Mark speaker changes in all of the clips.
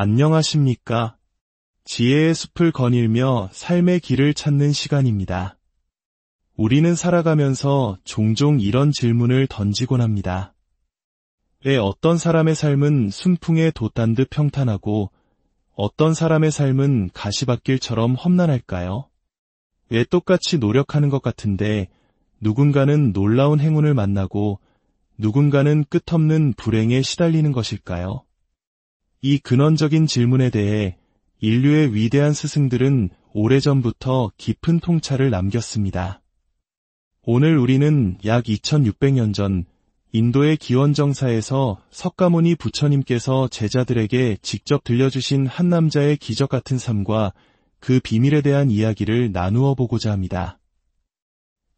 Speaker 1: 안녕하십니까? 지혜의 숲을 거닐며 삶의 길을 찾는 시간입니다. 우리는 살아가면서 종종 이런 질문을 던지곤 합니다. 왜 어떤 사람의 삶은 순풍에 돛단 듯 평탄하고 어떤 사람의 삶은 가시밭길처럼 험난할까요? 왜 똑같이 노력하는 것 같은데 누군가는 놀라운 행운을 만나고 누군가는 끝없는 불행에 시달리는 것일까요? 이 근원적인 질문에 대해 인류의 위대한 스승들은 오래전부터 깊은 통찰을 남겼습니다. 오늘 우리는 약 2600년 전 인도의 기원정사에서 석가모니 부처님께서 제자들에게 직접 들려주신 한 남자의 기적 같은 삶과 그 비밀에 대한 이야기를 나누어 보고자 합니다.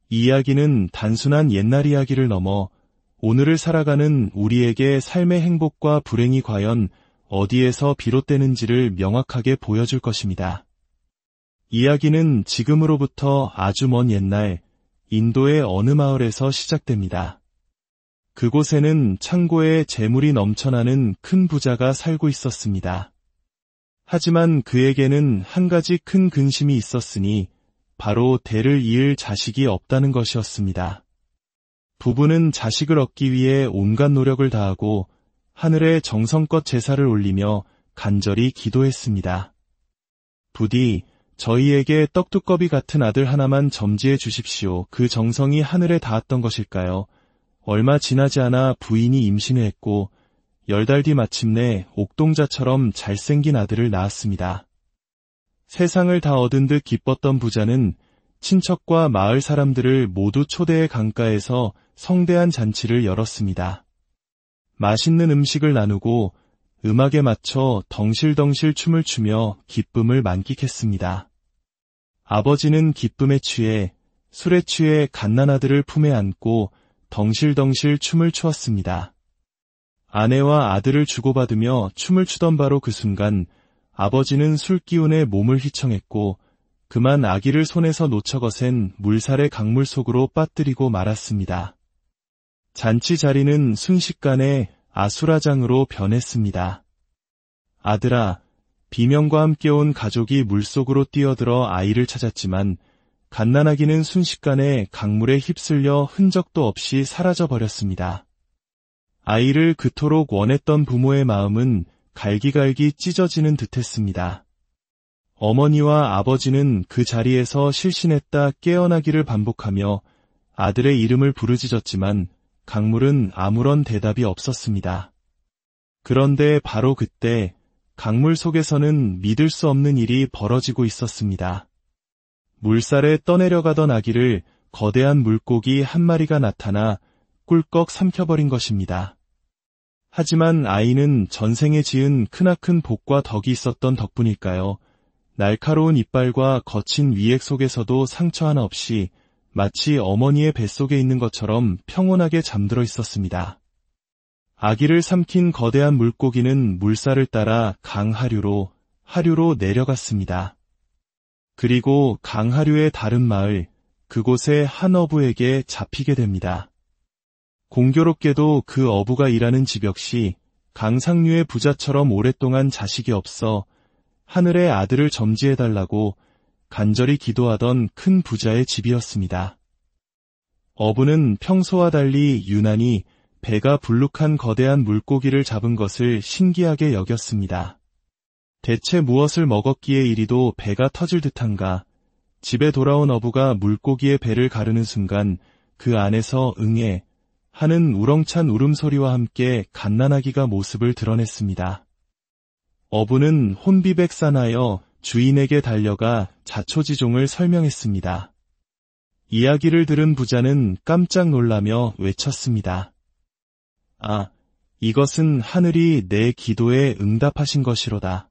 Speaker 1: 이 이야기는 단순한 옛날 이야기를 넘어 오늘을 살아가는 우리에게 삶의 행복과 불행이 과연 어디에서 비롯되는지를 명확하게 보여줄 것입니다. 이야기는 지금으로부터 아주 먼 옛날 인도의 어느 마을에서 시작됩니다. 그곳에는 창고에 재물이 넘쳐나는 큰 부자가 살고 있었습니다. 하지만 그에게는 한 가지 큰 근심이 있었으니 바로 대를 이을 자식이 없다는 것이었습니다. 부부는 자식을 얻기 위해 온갖 노력을 다하고 하늘에 정성껏 제사를 올리며 간절히 기도했습니다. 부디 저희에게 떡두꺼비 같은 아들 하나만 점지해 주십시오. 그 정성이 하늘에 닿았던 것일까요? 얼마 지나지 않아 부인이 임신을 했고 10달 뒤 마침내 옥동자처럼 잘생긴 아들을 낳았습니다. 세상을 다 얻은 듯 기뻤던 부자는 친척과 마을 사람들을 모두 초대해 강가에서 성대한 잔치를 열었습니다. 맛있는 음식을 나누고 음악에 맞춰 덩실덩실 춤을 추며 기쁨을 만끽했습니다. 아버지는 기쁨에 취해 술에 취해 갓난아들을 품에 안고 덩실덩실 춤을 추었습니다. 아내와 아들을 주고받으며 춤을 추던 바로 그 순간 아버지는 술기운에 몸을 휘청했고 그만 아기를 손에서 놓쳐 거센 물살의 강물 속으로 빠뜨리고 말았습니다. 잔치 자리는 순식간에 아수라장으로 변했습니다. 아들아, 비명과 함께 온 가족이 물속으로 뛰어들어 아이를 찾았지만 갓난아기는 순식간에 강물에 휩쓸려 흔적도 없이 사라져버렸습니다. 아이를 그토록 원했던 부모의 마음은 갈기갈기 찢어지는 듯했습니다. 어머니와 아버지는 그 자리에서 실신했다 깨어나기를 반복하며 아들의 이름을 부르짖었지만 강물은 아무런 대답이 없었습니다. 그런데 바로 그때 강물 속에서는 믿을 수 없는 일이 벌어지고 있었습니다. 물살에 떠내려가던 아기를 거대한 물고기 한 마리가 나타나 꿀꺽 삼켜버린 것입니다. 하지만 아이는 전생에 지은 크나큰 복과 덕이 있었던 덕분일까요? 날카로운 이빨과 거친 위액 속에서도 상처 하나 없이 마치 어머니의 뱃속에 있는 것처럼 평온하게 잠들어 있었습니다. 아기를 삼킨 거대한 물고기는 물살을 따라 강하류로 내려갔습니다. 그리고 강하류의 다른 마을, 그곳의 한 어부에게 잡히게 됩니다. 공교롭게도 그 어부가 일하는 집 역시 강상류의 부자처럼 오랫동안 자식이 없어 하늘의 아들을 점지해달라고 간절히 기도하던 큰 부자의 집이었습니다. 어부는 평소와 달리 유난히 배가 불룩한 거대한 물고기를 잡은 것을 신기하게 여겼습니다. 대체 무엇을 먹었기에 이리도 배가 터질 듯한가? 집에 돌아온 어부가 물고기의 배를 가르는 순간 그 안에서 응애 하는 우렁찬 울음소리와 함께 갓난아기가 모습을 드러냈습니다. 어부는 혼비백산하여 주인에게 달려가 자초지종을 설명했습니다. 이야기를 들은 부자는 깜짝 놀라며 외쳤습니다. 아, 이것은 하늘이 내 기도에 응답하신 것이로다.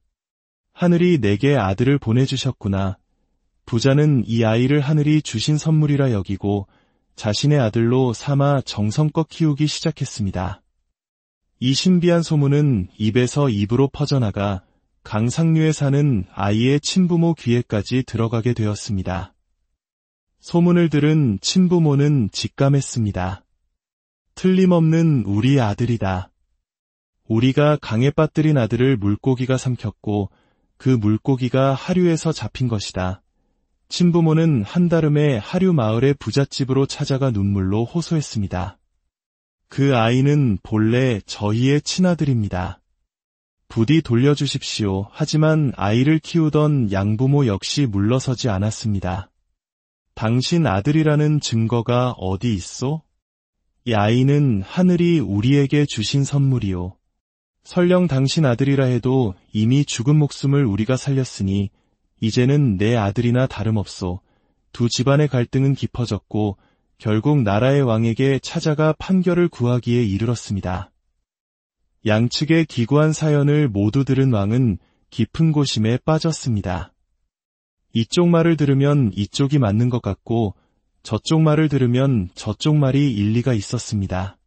Speaker 1: 하늘이 내게 아들을 보내주셨구나. 부자는 이 아이를 하늘이 주신 선물이라 여기고 자신의 아들로 삼아 정성껏 키우기 시작했습니다. 이 신비한 소문은 입에서 입으로 퍼져나가 강상류에 사는 아이의 친부모 귀에까지 들어가게 되었습니다. 소문을 들은 친부모는 직감했습니다. 틀림없는 우리 아들이다. 우리가 강에 빠뜨린 아들을 물고기가 삼켰고 그 물고기가 하류에서 잡힌 것이다. 친부모는 한달음에 하류 마을의 부잣집으로 찾아가 눈물로 호소했습니다. 그 아이는 본래 저희의 친아들입니다. 부디 돌려주십시오. 하지만 아이를 키우던 양부모 역시 물러서지 않았습니다. 당신 아들이라는 증거가 어디 있소? 이 아이는 하늘이 우리에게 주신 선물이요. 설령 당신 아들이라 해도 이미 죽은 목숨을 우리가 살렸으니 이제는 내 아들이나 다름없소. 두 집안의 갈등은 깊어졌고 결국 나라의 왕에게 찾아가 판결을 구하기에 이르렀습니다. 양측의 기구한 사연을 모두 들은 왕은 깊은 고심에 빠졌습니다. 이쪽 말을 들으면 이쪽이 맞는 것 같고 저쪽 말을 들으면 저쪽 말이 일리가 있었습니다.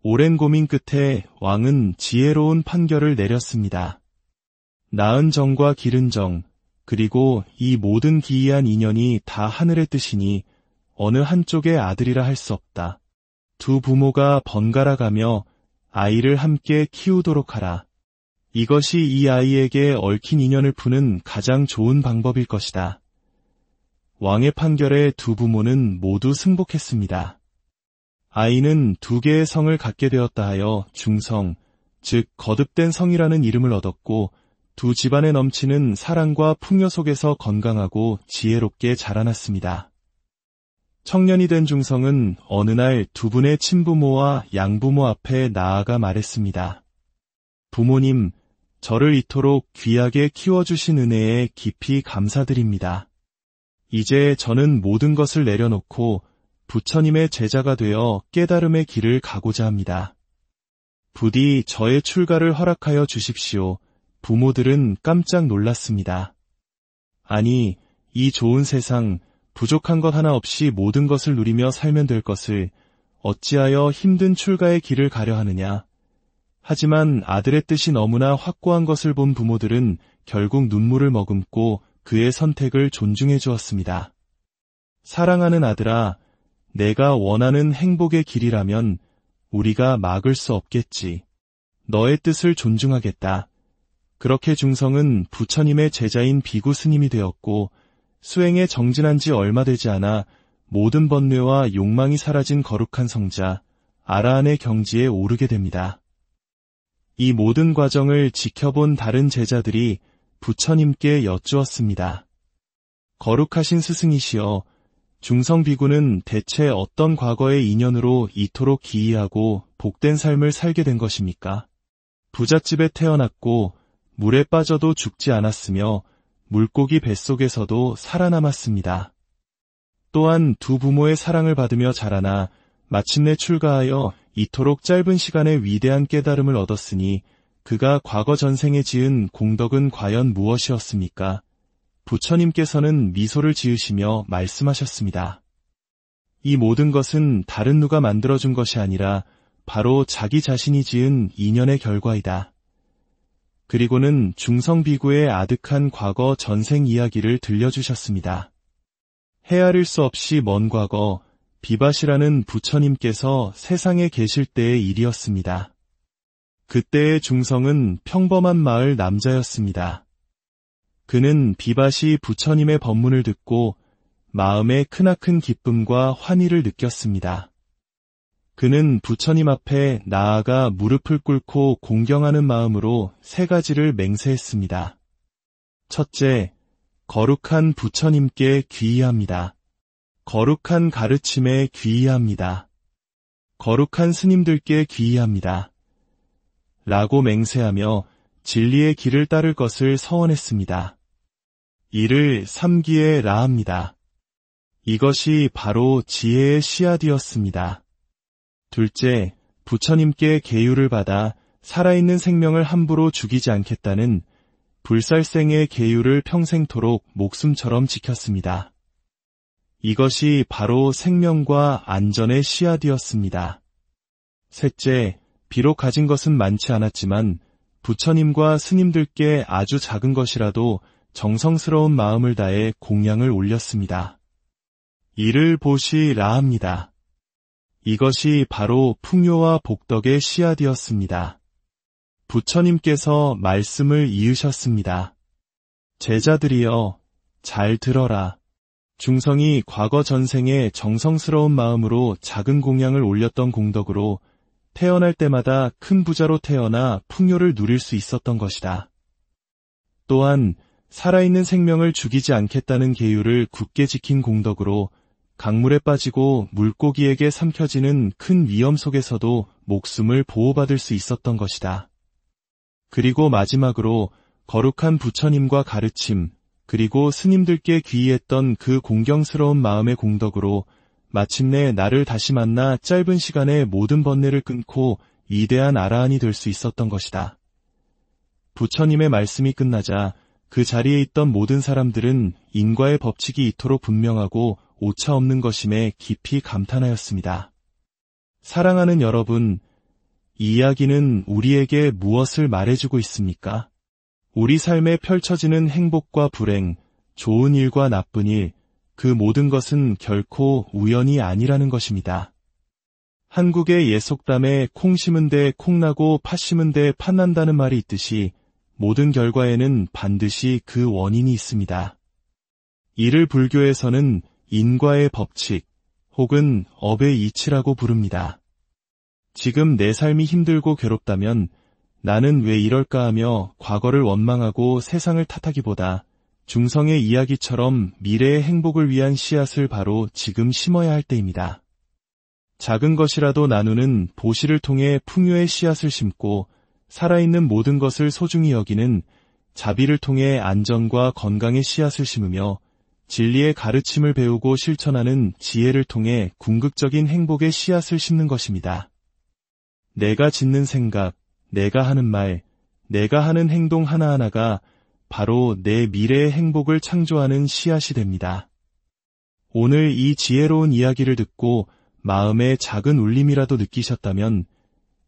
Speaker 1: 오랜 고민 끝에 왕은 지혜로운 판결을 내렸습니다. 나은 정과 기른 정, 그리고 이 모든 기이한 인연이 다 하늘의 뜻이니 어느 한쪽의 아들이라 할 수 없다. 두 부모가 번갈아 가며 아이를 함께 키우도록 하라. 이것이 이 아이에게 얽힌 인연을 푸는 가장 좋은 방법일 것이다. 왕의 판결에 두 부모는 모두 승복했습니다. 아이는 두 개의 성을 갖게 되었다 하여 중성, 즉 거듭된 성이라는 이름을 얻었고 두 집안에 넘치는 사랑과 풍요 속에서 건강하고 지혜롭게 자라났습니다. 청년이 된 중성은 어느 날 두 분의 친부모와 양부모 앞에 나아가 말했습니다. 부모님, 저를 이토록 귀하게 키워주신 은혜에 깊이 감사드립니다. 이제 저는 모든 것을 내려놓고 부처님의 제자가 되어 깨달음의 길을 가고자 합니다. 부디 저의 출가를 허락하여 주십시오. 부모들은 깜짝 놀랐습니다. 아니, 이 좋은 세상, 부족한 것 하나 없이 모든 것을 누리며 살면 될 것을 어찌하여 힘든 출가의 길을 가려 하느냐. 하지만 아들의 뜻이 너무나 확고한 것을 본 부모들은 결국 눈물을 머금고 그의 선택을 존중해 주었습니다. 사랑하는 아들아, 내가 원하는 행복의 길이라면 우리가 막을 수 없겠지. 너의 뜻을 존중하겠다. 그렇게 중성은 부처님의 제자인 비구 스님이 되었고 수행에 정진한 지 얼마 되지 않아 모든 번뇌와 욕망이 사라진 거룩한 성자 아라한의 경지에 오르게 됩니다. 이 모든 과정을 지켜본 다른 제자들이 부처님께 여쭈었습니다. 거룩하신 스승이시여, 중성 비구는 대체 어떤 과거의 인연으로 이토록 기이하고 복된 삶을 살게 된 것입니까? 부잣집에 태어났고 물에 빠져도 죽지 않았으며 물고기 뱃속에서도 살아남았습니다. 또한 두 부모의 사랑을 받으며 자라나 마침내 출가하여 이토록 짧은 시간에 위대한 깨달음을 얻었으니 그가 과거 전생에 지은 공덕은 과연 무엇이었습니까? 부처님께서는 미소를 지으시며 말씀하셨습니다. 이 모든 것은 다른 누가 만들어준 것이 아니라 바로 자기 자신이 지은 인연의 결과이다. 그리고는 중성비구의 아득한 과거 전생 이야기를 들려주셨습니다. 헤아릴 수 없이 먼 과거, 비밭이라는 부처님께서 세상에 계실 때의 일이었습니다. 그때의 중성은 평범한 마을 남자였습니다. 그는 비밭이 부처님의 법문을 듣고 마음에 크나큰 기쁨과 환희를 느꼈습니다. 그는 부처님 앞에 나아가 무릎을 꿇고 공경하는 마음으로 세 가지를 맹세했습니다. 첫째, 거룩한 부처님께 귀의합니다. 거룩한 가르침에 귀의합니다. 거룩한 스님들께 귀의합니다. 라고 맹세하며 진리의 길을 따를 것을 서원했습니다. 이를 삼기에 라합니다. 이것이 바로 지혜의 씨앗이었습니다. 둘째, 부처님께 계율을 받아 살아있는 생명을 함부로 죽이지 않겠다는 불살생의 계율을 평생토록 목숨처럼 지켰습니다. 이것이 바로 생명과 안전의 씨앗이었습니다. 셋째, 비록 가진 것은 많지 않았지만 부처님과 스님들께 아주 작은 것이라도 정성스러운 마음을 다해 공양을 올렸습니다. 이를 보시라 합니다. 이것이 바로 풍요와 복덕의 씨앗이었습니다. 부처님께서 말씀을 이으셨습니다. 제자들이여, 잘 들어라. 중성이 과거 전생에 정성스러운 마음으로 작은 공양을 올렸던 공덕으로 태어날 때마다 큰 부자로 태어나 풍요를 누릴 수 있었던 것이다. 또한 살아있는 생명을 죽이지 않겠다는 계율을 굳게 지킨 공덕으로 강물에 빠지고 물고기에게 삼켜지는 큰 위험 속에서도 목숨을 보호받을 수 있었던 것이다. 그리고 마지막으로 거룩한 부처님과 가르침, 그리고 스님들께 귀의했던 그 공경스러운 마음의 공덕으로 마침내 나를 다시 만나 짧은 시간에 모든 번뇌를 끊고 위대한 아라한이 될 수 있었던 것이다. 부처님의 말씀이 끝나자 그 자리에 있던 모든 사람들은 인과의 법칙이 이토록 분명하고 오차 없는 것임에 깊이 감탄하였습니다. 사랑하는 여러분, 이 이야기는 우리에게 무엇을 말해주고 있습니까? 우리 삶에 펼쳐지는 행복과 불행, 좋은 일과 나쁜 일, 그 모든 것은 결코 우연이 아니라는 것입니다. 한국의 옛 속담에 콩 심은 데 콩 나고 팥 심은 데 팥 난다는 말이 있듯이 모든 결과에는 반드시 그 원인이 있습니다. 이를 불교에서는 인과의 법칙 혹은 업의 이치라고 부릅니다. 지금 내 삶이 힘들고 괴롭다면 나는 왜 이럴까 하며 과거를 원망하고 세상을 탓하기보다 중성의 이야기처럼 미래의 행복을 위한 씨앗을 바로 지금 심어야 할 때입니다. 작은 것이라도 나누는 보시를 통해 풍요의 씨앗을 심고 살아있는 모든 것을 소중히 여기는 자비를 통해 안전과 건강의 씨앗을 심으며 진리의 가르침을 배우고 실천하는 지혜를 통해 궁극적인 행복의 씨앗을 심는 것입니다. 내가 짓는 생각, 내가 하는 말, 내가 하는 행동 하나하나가 바로 내 미래의 행복을 창조하는 씨앗이 됩니다. 오늘 이 지혜로운 이야기를 듣고 마음에 작은 울림이라도 느끼셨다면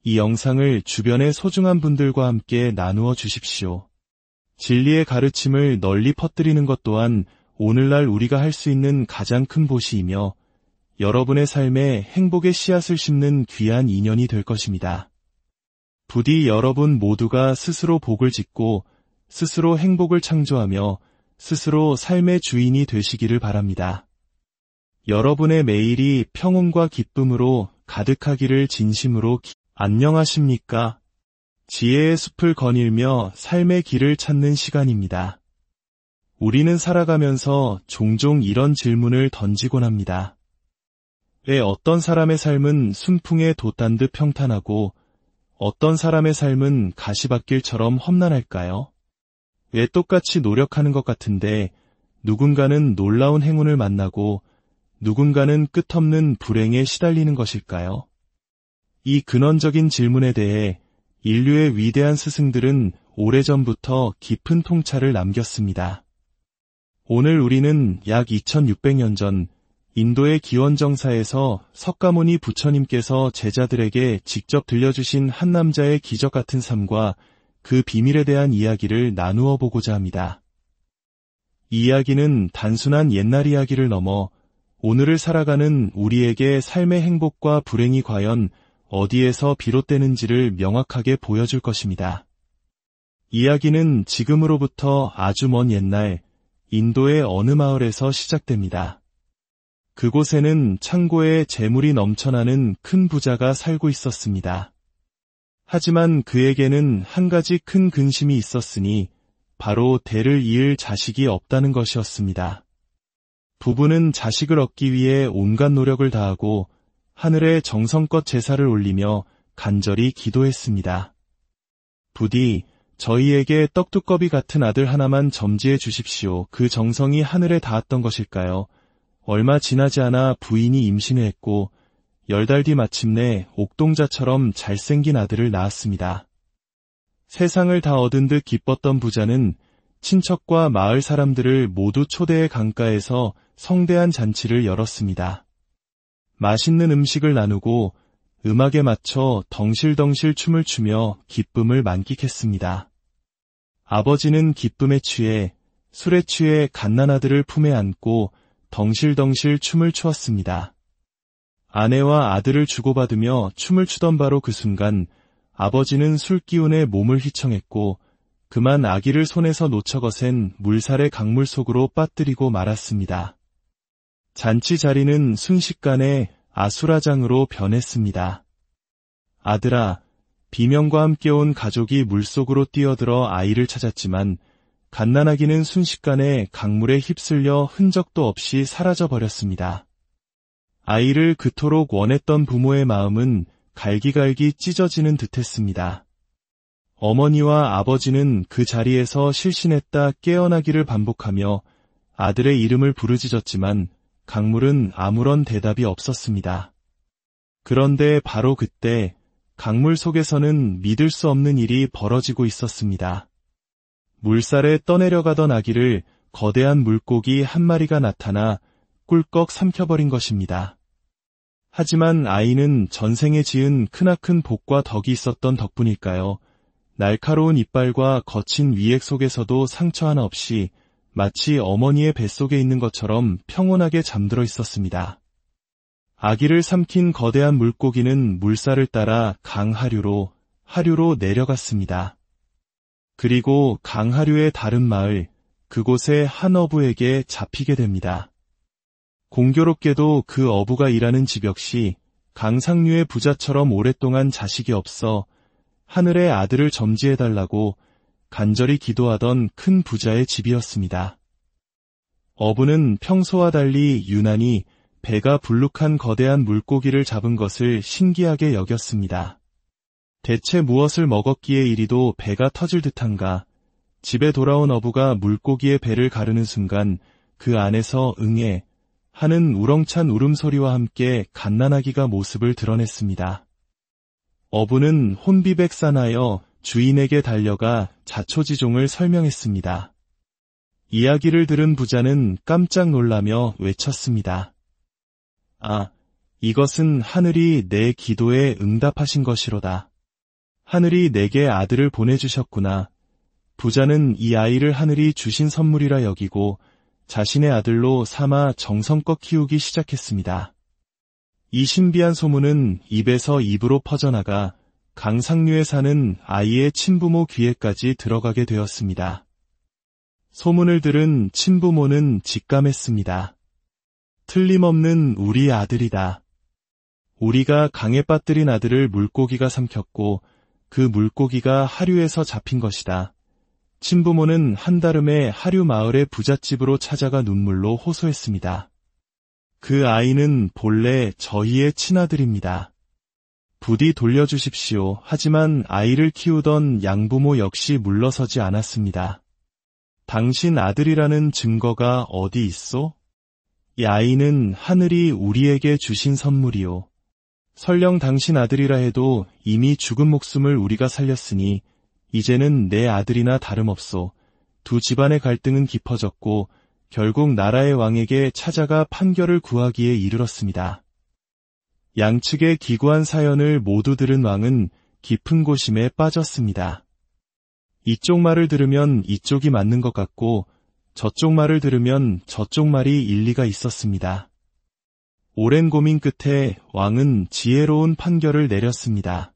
Speaker 1: 이 영상을 주변의 소중한 분들과 함께 나누어 주십시오. 진리의 가르침을 널리 퍼뜨리는 것 또한 오늘날 우리가 할 수 있는 가장 큰 보시이며 여러분의 삶에 행복의 씨앗을 심는 귀한 인연이 될 것입니다. 부디 여러분 모두가 스스로 복을 짓고 스스로 행복을 창조하며 스스로 삶의 주인이 되시기를 바랍니다. 여러분의 매일이 평온과 기쁨으로 가득하기를 진심으로 안녕하십니까? 지혜의 숲을 거닐며 삶의 길을 찾는 시간입니다. 우리는 살아가면서 종종 이런 질문을 던지곤 합니다. 왜 어떤 사람의 삶은 순풍에 돛단 듯 평탄하고 어떤 사람의 삶은 가시밭길처럼 험난할까요? 왜 똑같이 노력하는 것 같은데 누군가는 놀라운 행운을 만나고 누군가는 끝없는 불행에 시달리는 것일까요? 이 근원적인 질문에 대해 인류의 위대한 스승들은 오래전부터 깊은 통찰을 남겼습니다. 오늘 우리는 약 2600년 전 인도의 기원정사에서 석가모니 부처님께서 제자들에게 직접 들려주신 한 남자의 기적 같은 삶과 그 비밀에 대한 이야기를 나누어 보고자 합니다. 이 이야기는 단순한 옛날 이야기를 넘어 오늘을 살아가는 우리에게 삶의 행복과 불행이 과연 어디에서 비롯되는지를 명확하게 보여줄 것입니다. 이야기는 지금으로부터 아주 먼 옛날 인도의 어느 마을에서 시작됩니다. 그곳에는 창고에 재물이 넘쳐나는 큰 부자가 살고 있었습니다. 하지만 그에게는 한 가지 큰 근심이 있었으니 바로 대를 이을 자식이 없다는 것이었습니다. 부부는 자식을 얻기 위해 온갖 노력을 다하고 하늘에 정성껏 제사를 올리며 간절히 기도했습니다. 부디 저희에게 떡두꺼비 같은 아들 하나만 점지해 주십시오. 그 정성이 하늘에 닿았던 것일까요? 얼마 지나지 않아 부인이 임신을 했고 10달 뒤 마침내 옥동자처럼 잘생긴 아들을 낳았습니다. 세상을 다 얻은 듯 기뻤던 부자는 친척과 마을 사람들을 모두 초대해 강가에서 성대한 잔치를 열었습니다. 맛있는 음식을 나누고 음악에 맞춰 덩실덩실 춤을 추며 기쁨을 만끽했습니다. 아버지는 기쁨에 취해 술에 취해 갓난아들을 품에 안고 덩실덩실 춤을 추었습니다. 아내와 아들을 주고받으며 춤을 추던 바로 그 순간 아버지는 술기운에 몸을 휘청했고 그만 아기를 손에서 놓쳐 거센 물살의 강물 속으로 빠뜨리고 말았습니다. 잔치 자리는 순식간에 아수라장으로 변했습니다. 아들아, 비명과 함께 온 가족이 물속으로 뛰어들어 아이를 찾았지만 갓난아기는 순식간에 강물에 휩쓸려 흔적도 없이 사라져버렸습니다. 아이를 그토록 원했던 부모의 마음은 갈기갈기 찢어지는 듯했습니다. 어머니와 아버지는 그 자리에서 실신했다 깨어나기를 반복하며 아들의 이름을 부르짖었지만 강물은 아무런 대답이 없었습니다. 그런데 바로 그때 강물 속에서는 믿을 수 없는 일이 벌어지고 있었습니다. 물살에 떠내려가던 아기를 거대한 물고기 한 마리가 나타나 꿀꺽 삼켜버린 것입니다. 하지만 아이는 전생에 지은 크나큰 복과 덕이 있었던 덕분일까요? 날카로운 이빨과 거친 위액 속에서도 상처 하나 없이 마치 어머니의 뱃속에 있는 것처럼 평온하게 잠들어 있었습니다. 아기를 삼킨 거대한 물고기는 물살을 따라 강하류로 내려갔습니다. 그리고 강하류의 다른 마을, 그곳의 한 어부에게 잡히게 됩니다. 공교롭게도 그 어부가 일하는 집 역시 강상류의 부자처럼 오랫동안 자식이 없어 하늘의 아들을 점지해달라고 간절히 기도하던 큰 부자의 집이었습니다. 어부는 평소와 달리 유난히 배가 불룩한 거대한 물고기를 잡은 것을 신기하게 여겼습니다. 대체 무엇을 먹었기에 이리도 배가 터질 듯한가. 집에 돌아온 어부가 물고기의 배를 가르는 순간 그 안에서 응애 하는 우렁찬 울음소리와 함께 갓난아기가 모습을 드러냈습니다. 어부는 혼비백산하여 주인에게 달려가 자초지종을 설명했습니다. 이야기를 들은 부자는 깜짝 놀라며 외쳤습니다. 아, 이것은 하늘이 내 기도에 응답하신 것이로다. 하늘이 내게 아들을 보내주셨구나. 부자는 이 아이를 하늘이 주신 선물이라 여기고 자신의 아들로 삼아 정성껏 키우기 시작했습니다. 이 신비한 소문은 입에서 입으로 퍼져나가 강상류에 사는 아이의 친부모 귀에까지 들어가게 되었습니다. 소문을 들은 친부모는 직감했습니다. 틀림없는 우리 아들이다. 우리가 강에 빠뜨린 아들을 물고기가 삼켰고 그 물고기가 하류에서 잡힌 것이다. 친부모는 한달음에 하류 마을의 부잣집으로 찾아가 눈물로 호소했습니다. 그 아이는 본래 저희의 친아들입니다. 부디 돌려주십시오. 하지만 아이를 키우던 양부모 역시 물러서지 않았습니다. 당신 아들이라는 증거가 어디 있소? 이 아이는 하늘이 우리에게 주신 선물이요. 설령 당신 아들이라 해도 이미 죽은 목숨을 우리가 살렸으니 이제는 내 아들이나 다름없소. 두 집안의 갈등은 깊어졌고 결국 나라의 왕에게 찾아가 판결을 구하기에 이르렀습니다. 양측의 기구한 사연을 모두 들은 왕은 깊은 고심에 빠졌습니다. 이쪽 말을 들으면 이쪽이 맞는 것 같고 저쪽 말을 들으면 저쪽 말이 일리가 있었습니다. 오랜 고민 끝에 왕은 지혜로운 판결을 내렸습니다.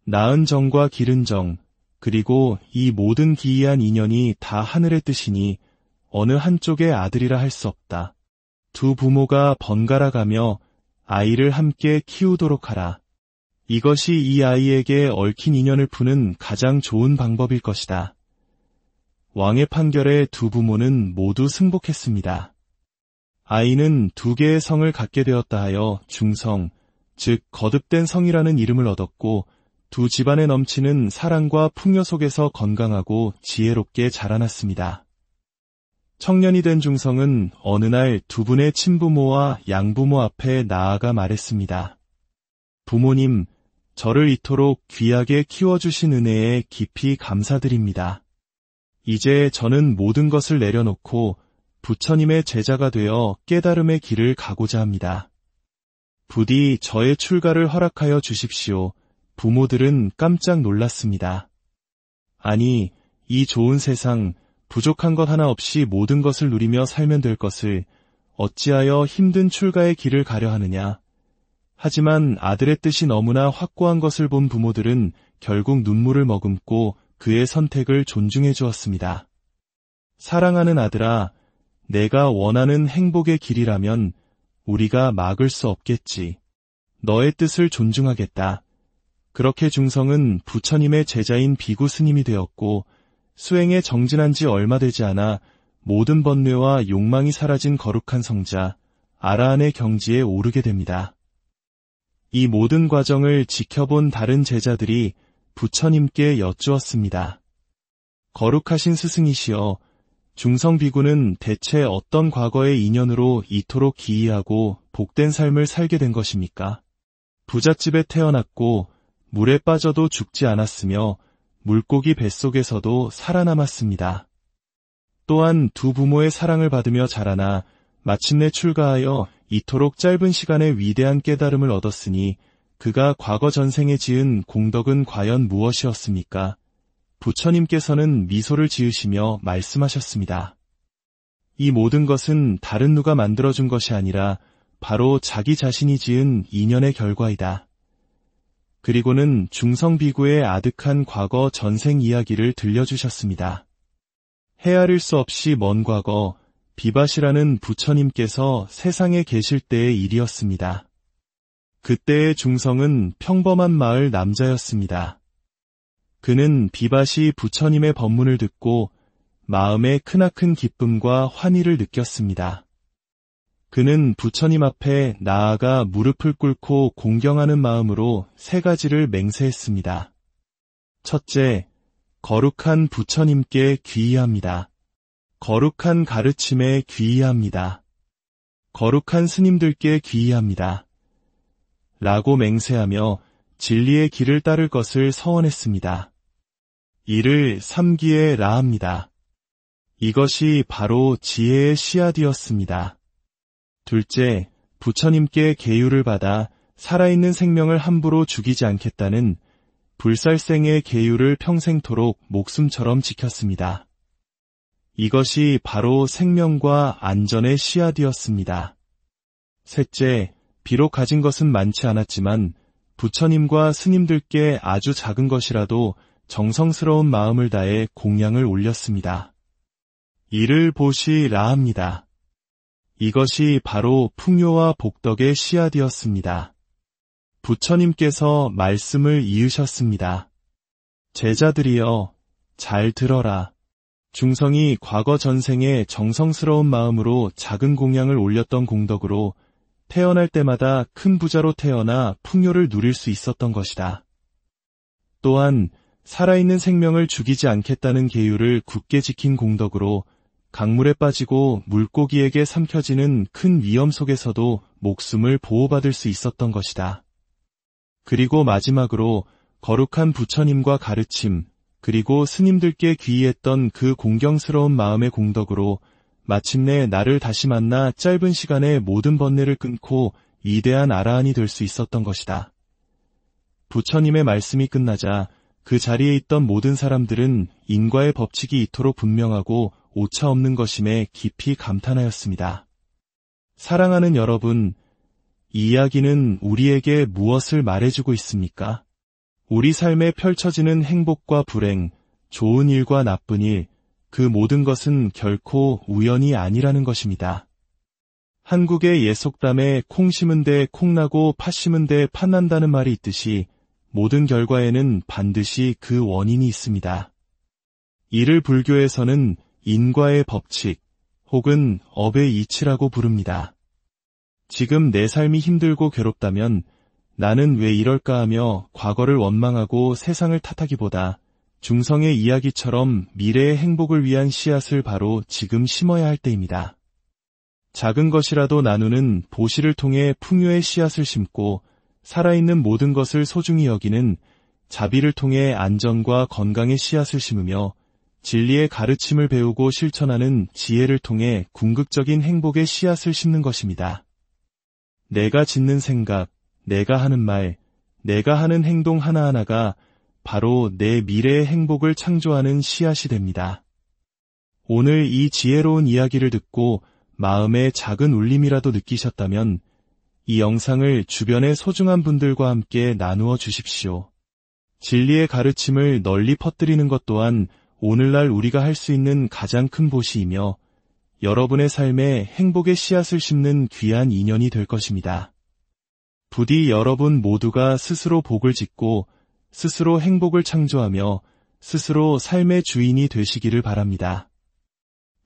Speaker 1: 나은 정과 기른 정, 그리고 이 모든 기이한 인연이 다 하늘의 뜻이니 어느 한쪽의 아들이라 할 수 없다. 두 부모가 번갈아 가며 아이를 함께 키우도록 하라. 이것이 이 아이에게 얽힌 인연을 푸는 가장 좋은 방법일 것이다. 왕의 판결에 두 부모는 모두 승복했습니다. 아이는 두 개의 성을 갖게 되었다 하여 중성, 즉 거듭된 성이라는 이름을 얻었고 두 집안에 넘치는 사랑과 풍요 속에서 건강하고 지혜롭게 자라났습니다. 청년이 된 중성은 어느 날 두 분의 친부모와 양부모 앞에 나아가 말했습니다. 부모님, 저를 이토록 귀하게 키워주신 은혜에 깊이 감사드립니다. 이제 저는 모든 것을 내려놓고 부처님의 제자가 되어 깨달음의 길을 가고자 합니다. 부디 저의 출가를 허락하여 주십시오. 부모들은 깜짝 놀랐습니다. 아니, 이 좋은 세상, 부족한 것 하나 없이 모든 것을 누리며 살면 될 것을 어찌하여 힘든 출가의 길을 가려 하느냐. 하지만 아들의 뜻이 너무나 확고한 것을 본 부모들은 결국 눈물을 머금고 그의 선택을 존중해 주었습니다. 사랑하는 아들아, 내가 원하는 행복의 길이라면 우리가 막을 수 없겠지. 너의 뜻을 존중하겠다. 그렇게 중성은 부처님의 제자인 비구 스님이 되었고 수행에 정진한 지 얼마 되지 않아 모든 번뇌와 욕망이 사라진 거룩한 성자 아라한의 경지에 오르게 됩니다. 이 모든 과정을 지켜본 다른 제자들이 부처님께 여쭈었습니다. 거룩하신 스승이시여, 중성 비구는 대체 어떤 과거의 인연으로 이토록 기이하고 복된 삶을 살게 된 것입니까? 부잣집에 태어났고 물에 빠져도 죽지 않았으며 물고기 뱃속에서도 살아남았습니다. 또한 두 부모의 사랑을 받으며 자라나 마침내 출가하여 이토록 짧은 시간에 위대한 깨달음을 얻었으니 그가 과거 전생에 지은 공덕은 과연 무엇이었습니까? 부처님께서는 미소를 지으시며 말씀하셨습니다. 이 모든 것은 다른 누가 만들어준 것이 아니라 바로 자기 자신이 지은 인연의 결과이다. 그리고는 중성비구의 아득한 과거 전생 이야기를 들려주셨습니다. 헤아릴 수 없이 먼 과거, 비밭이라는 부처님께서 세상에 계실 때의 일이었습니다. 그때의 중성은 평범한 마을 남자였습니다. 그는 비밭이 부처님의 법문을 듣고 마음에 크나큰 기쁨과 환희를 느꼈습니다. 그는 부처님 앞에 나아가 무릎을 꿇고 공경하는 마음으로 세 가지를 맹세했습니다. 첫째, 거룩한 부처님께 귀의합니다. 거룩한 가르침에 귀의합니다. 거룩한 스님들께 귀의합니다. 라고 맹세하며 진리의 길을 따를 것을 서원했습니다. 이를 삼기에 라합니다. 이것이 바로 지혜의 씨앗이었습니다. 둘째, 부처님께 계율을 받아 살아있는 생명을 함부로 죽이지 않겠다는 불살생의 계율을 평생토록 목숨처럼 지켰습니다. 이것이 바로 생명과 안전의 씨앗이었습니다. 셋째, 비록 가진 것은 많지 않았지만 부처님과 스님들께 아주 작은 것이라도 정성스러운 마음을 다해 공양을 올렸습니다. 이를 보시라 합니다. 이것이 바로 풍요와 복덕의 씨앗이었습니다. 부처님께서 말씀을 이으셨습니다. 제자들이여, 잘 들어라. 중성이 과거 전생에 정성스러운 마음으로 작은 공양을 올렸던 공덕으로 태어날 때마다 큰 부자로 태어나 풍요를 누릴 수 있었던 것이다. 또한 살아있는 생명을 죽이지 않겠다는 계율을 굳게 지킨 공덕으로 강물에 빠지고 물고기에게 삼켜지는 큰 위험 속에서도 목숨을 보호받을 수 있었던 것이다. 그리고 마지막으로 거룩한 부처님과 가르침, 그리고 스님들께 귀의했던 그 공경스러운 마음의 공덕으로 마침내 나를 다시 만나 짧은 시간에 모든 번뇌를 끊고 위대한 아라한이 될 수 있었던 것이다. 부처님의 말씀이 끝나자 그 자리에 있던 모든 사람들은 인과의 법칙이 이토록 분명하고 오차 없는 것임에 깊이 감탄하였습니다. 사랑하는 여러분, 이 이야기는 우리에게 무엇을 말해주고 있습니까? 우리 삶에 펼쳐지는 행복과 불행, 좋은 일과 나쁜 일, 그 모든 것은 결코 우연이 아니라는 것입니다. 한국의 옛 속담에 콩 심은 데 콩 나고 팥 심은 데 팥 난다는 말이 있듯이 모든 결과에는 반드시 그 원인이 있습니다. 이를 불교에서는 인과의 법칙 혹은 업의 이치라고 부릅니다. 지금 내 삶이 힘들고 괴롭다면 나는 왜 이럴까 하며 과거를 원망하고 세상을 탓하기보다 중성의 이야기처럼 미래의 행복을 위한 씨앗을 바로 지금 심어야 할 때입니다. 작은 것이라도 나누는 보시를 통해 풍요의 씨앗을 심고 살아있는 모든 것을 소중히 여기는 자비를 통해 안전과 건강의 씨앗을 심으며 진리의 가르침을 배우고 실천하는 지혜를 통해 궁극적인 행복의 씨앗을 심는 것입니다. 내가 짓는 생각, 내가 하는 말, 내가 하는 행동 하나하나가 바로 내 미래의 행복을 창조하는 씨앗이 됩니다. 오늘 이 지혜로운 이야기를 듣고 마음에 작은 울림이라도 느끼셨다면 이 영상을 주변의 소중한 분들과 함께 나누어 주십시오. 진리의 가르침을 널리 퍼뜨리는 것 또한 오늘날 우리가 할 수 있는 가장 큰 보시이며 여러분의 삶에 행복의 씨앗을 심는 귀한 인연이 될 것입니다. 부디 여러분 모두가 스스로 복을 짓고 스스로 행복을 창조하며 스스로 삶의 주인이 되시기를 바랍니다.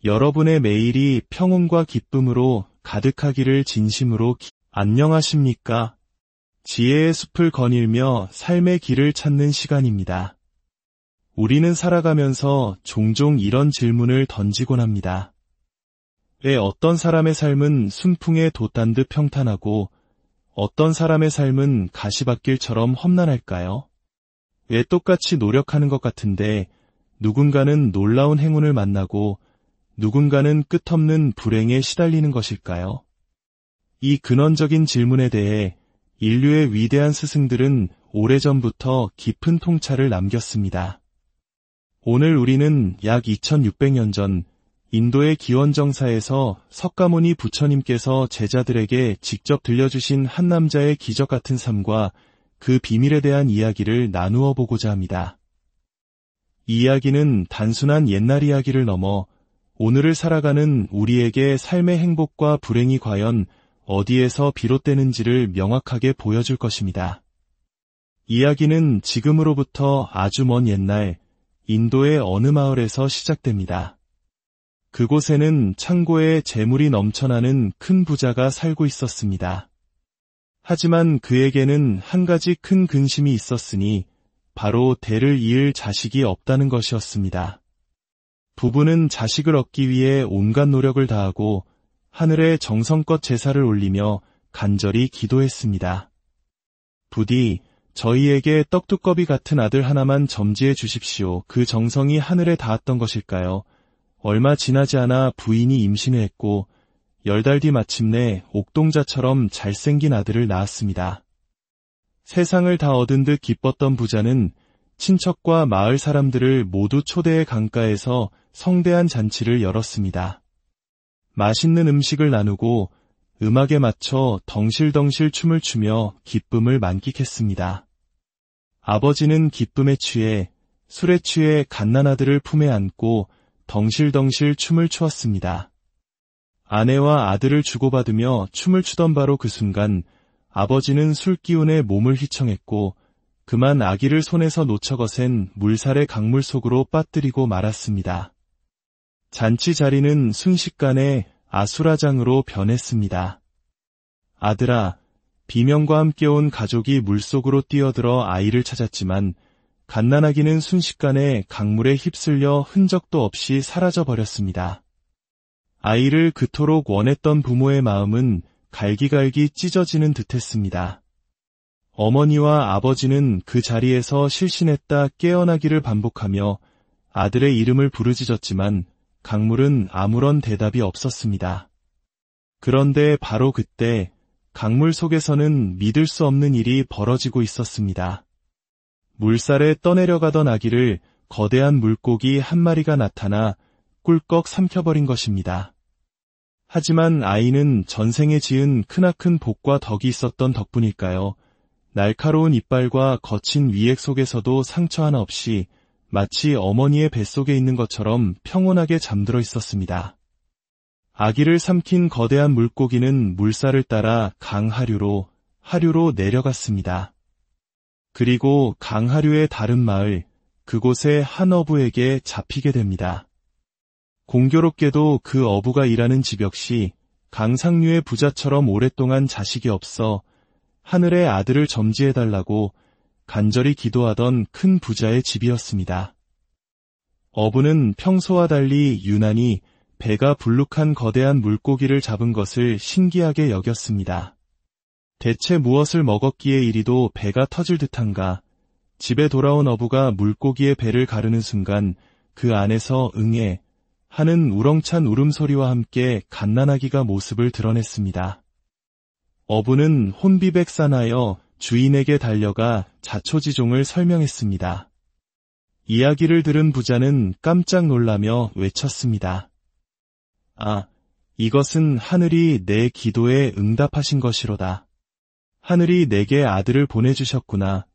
Speaker 1: 여러분의 매일이 평온과 기쁨으로 가득하기를 진심으로 안녕하십니까? 지혜의 숲을 거닐며 삶의 길을 찾는 시간입니다. 우리는 살아가면서 종종 이런 질문을 던지곤 합니다. 왜 어떤 사람의 삶은 순풍에 돛단 듯 평탄하고 어떤 사람의 삶은 가시밭길처럼 험난할까요? 왜 똑같이 노력하는 것 같은데 누군가는 놀라운 행운을 만나고 누군가는 끝없는 불행에 시달리는 것일까요? 이 근원적인 질문에 대해 인류의 위대한 스승들은 오래전부터 깊은 통찰을 남겼습니다. 오늘 우리는 약 2600년 전 인도의 기원정사에서 석가모니 부처님께서 제자들에게 직접 들려주신 한 남자의 기적 같은 삶과 그 비밀에 대한 이야기를 나누어 보고자 합니다. 이 이야기는 단순한 옛날 이야기를 넘어 오늘을 살아가는 우리에게 삶의 행복과 불행이 과연 어디에서 비롯되는지를 명확하게 보여줄 것입니다. 이야기는 지금으로부터 아주 먼 옛날 인도의 어느 마을에서 시작됩니다. 그곳에는 창고에 재물이 넘쳐나는 큰 부자가 살고 있었습니다. 하지만 그에게는 한 가지 큰 근심이 있었으니 바로 대를 이을 자식이 없다는 것이었습니다. 부부는 자식을 얻기 위해 온갖 노력을 다하고 하늘에 정성껏 제사를 올리며 간절히 기도했습니다. 부디 저희에게 떡두꺼비 같은 아들 하나만 점지해 주십시오. 그 정성이 하늘에 닿았던 것일까요? 얼마 지나지 않아 부인이 임신을 했고 10달 뒤 마침내 옥동자처럼 잘생긴 아들을 낳았습니다. 세상을 다 얻은 듯 기뻤던 부자는 친척과 마을 사람들을 모두 초대해 강가에서 성대한 잔치를 열었습니다. 맛있는 음식을 나누고 음악에 맞춰 덩실덩실 춤을 추며 기쁨을 만끽했습니다. 아버지는 기쁨에 취해 술에 취해 갓난아들을 품에 안고 덩실덩실 춤을 추었습니다. 아내와 아들을 주고받으며 춤을 추던 바로 그 순간 아버지는 술기운에 몸을 휘청했고 그만 아기를 손에서 놓쳐 거센 물살의 강물 속으로 빠뜨리고 말았습니다. 잔치 자리는 순식간에 아수라장으로 변했습니다. 아들아, 비명과 함께 온 가족이 물속으로 뛰어들어 아이를 찾았지만 갓난아기는 순식간에 강물에 휩쓸려 흔적도 없이 사라져버렸습니다. 아이를 그토록 원했던 부모의 마음은 갈기갈기 찢어지는 듯했습니다. 어머니와 아버지는 그 자리에서 실신했다 깨어나기를 반복하며 아들의 이름을 부르짖었지만 강물은 아무런 대답이 없었습니다. 그런데 바로 그때 강물 속에서는 믿을 수 없는 일이 벌어지고 있었습니다. 물살에 떠내려가던 아기를 거대한 물고기 한 마리가 나타나 꿀꺽 삼켜버린 것입니다. 하지만 아이는 전생에 지은 크나큰 복과 덕이 있었던 덕분일까요? 날카로운 이빨과 거친 위액 속에서도 상처 하나 없이 마치 어머니의 뱃속에 있는 것처럼 평온하게 잠들어 있었습니다. 아기를 삼킨 거대한 물고기는 물살을 따라 강하류로 내려갔습니다. 그리고 강하류의 다른 마을, 그곳의 한 어부에게 잡히게 됩니다. 공교롭게도 그 어부가 일하는 집 역시 강상류의 부자처럼 오랫동안 자식이 없어 하늘의 아들을 점지해달라고 간절히 기도하던 큰 부자의 집이었습니다. 어부는 평소와 달리 유난히 배가 불룩한 거대한 물고기를 잡은 것을 신기하게 여겼습니다. 대체 무엇을 먹었기에 이리도 배가 터질 듯한가? 집에 돌아온 어부가 물고기의 배를 가르는 순간 그 안에서 응애 하는 우렁찬 울음소리와 함께 갓난아기가 모습을 드러냈습니다. 어부는 혼비백산하여 주인에게 달려가 자초지종을 설명했습니다. 이야기를 들은 부자는 깜짝 놀라며 외쳤습니다. 아, 이것은 하늘이 내 기도에 응답하신 것이로다. 하늘이 내게 아들을 보내주셨구나.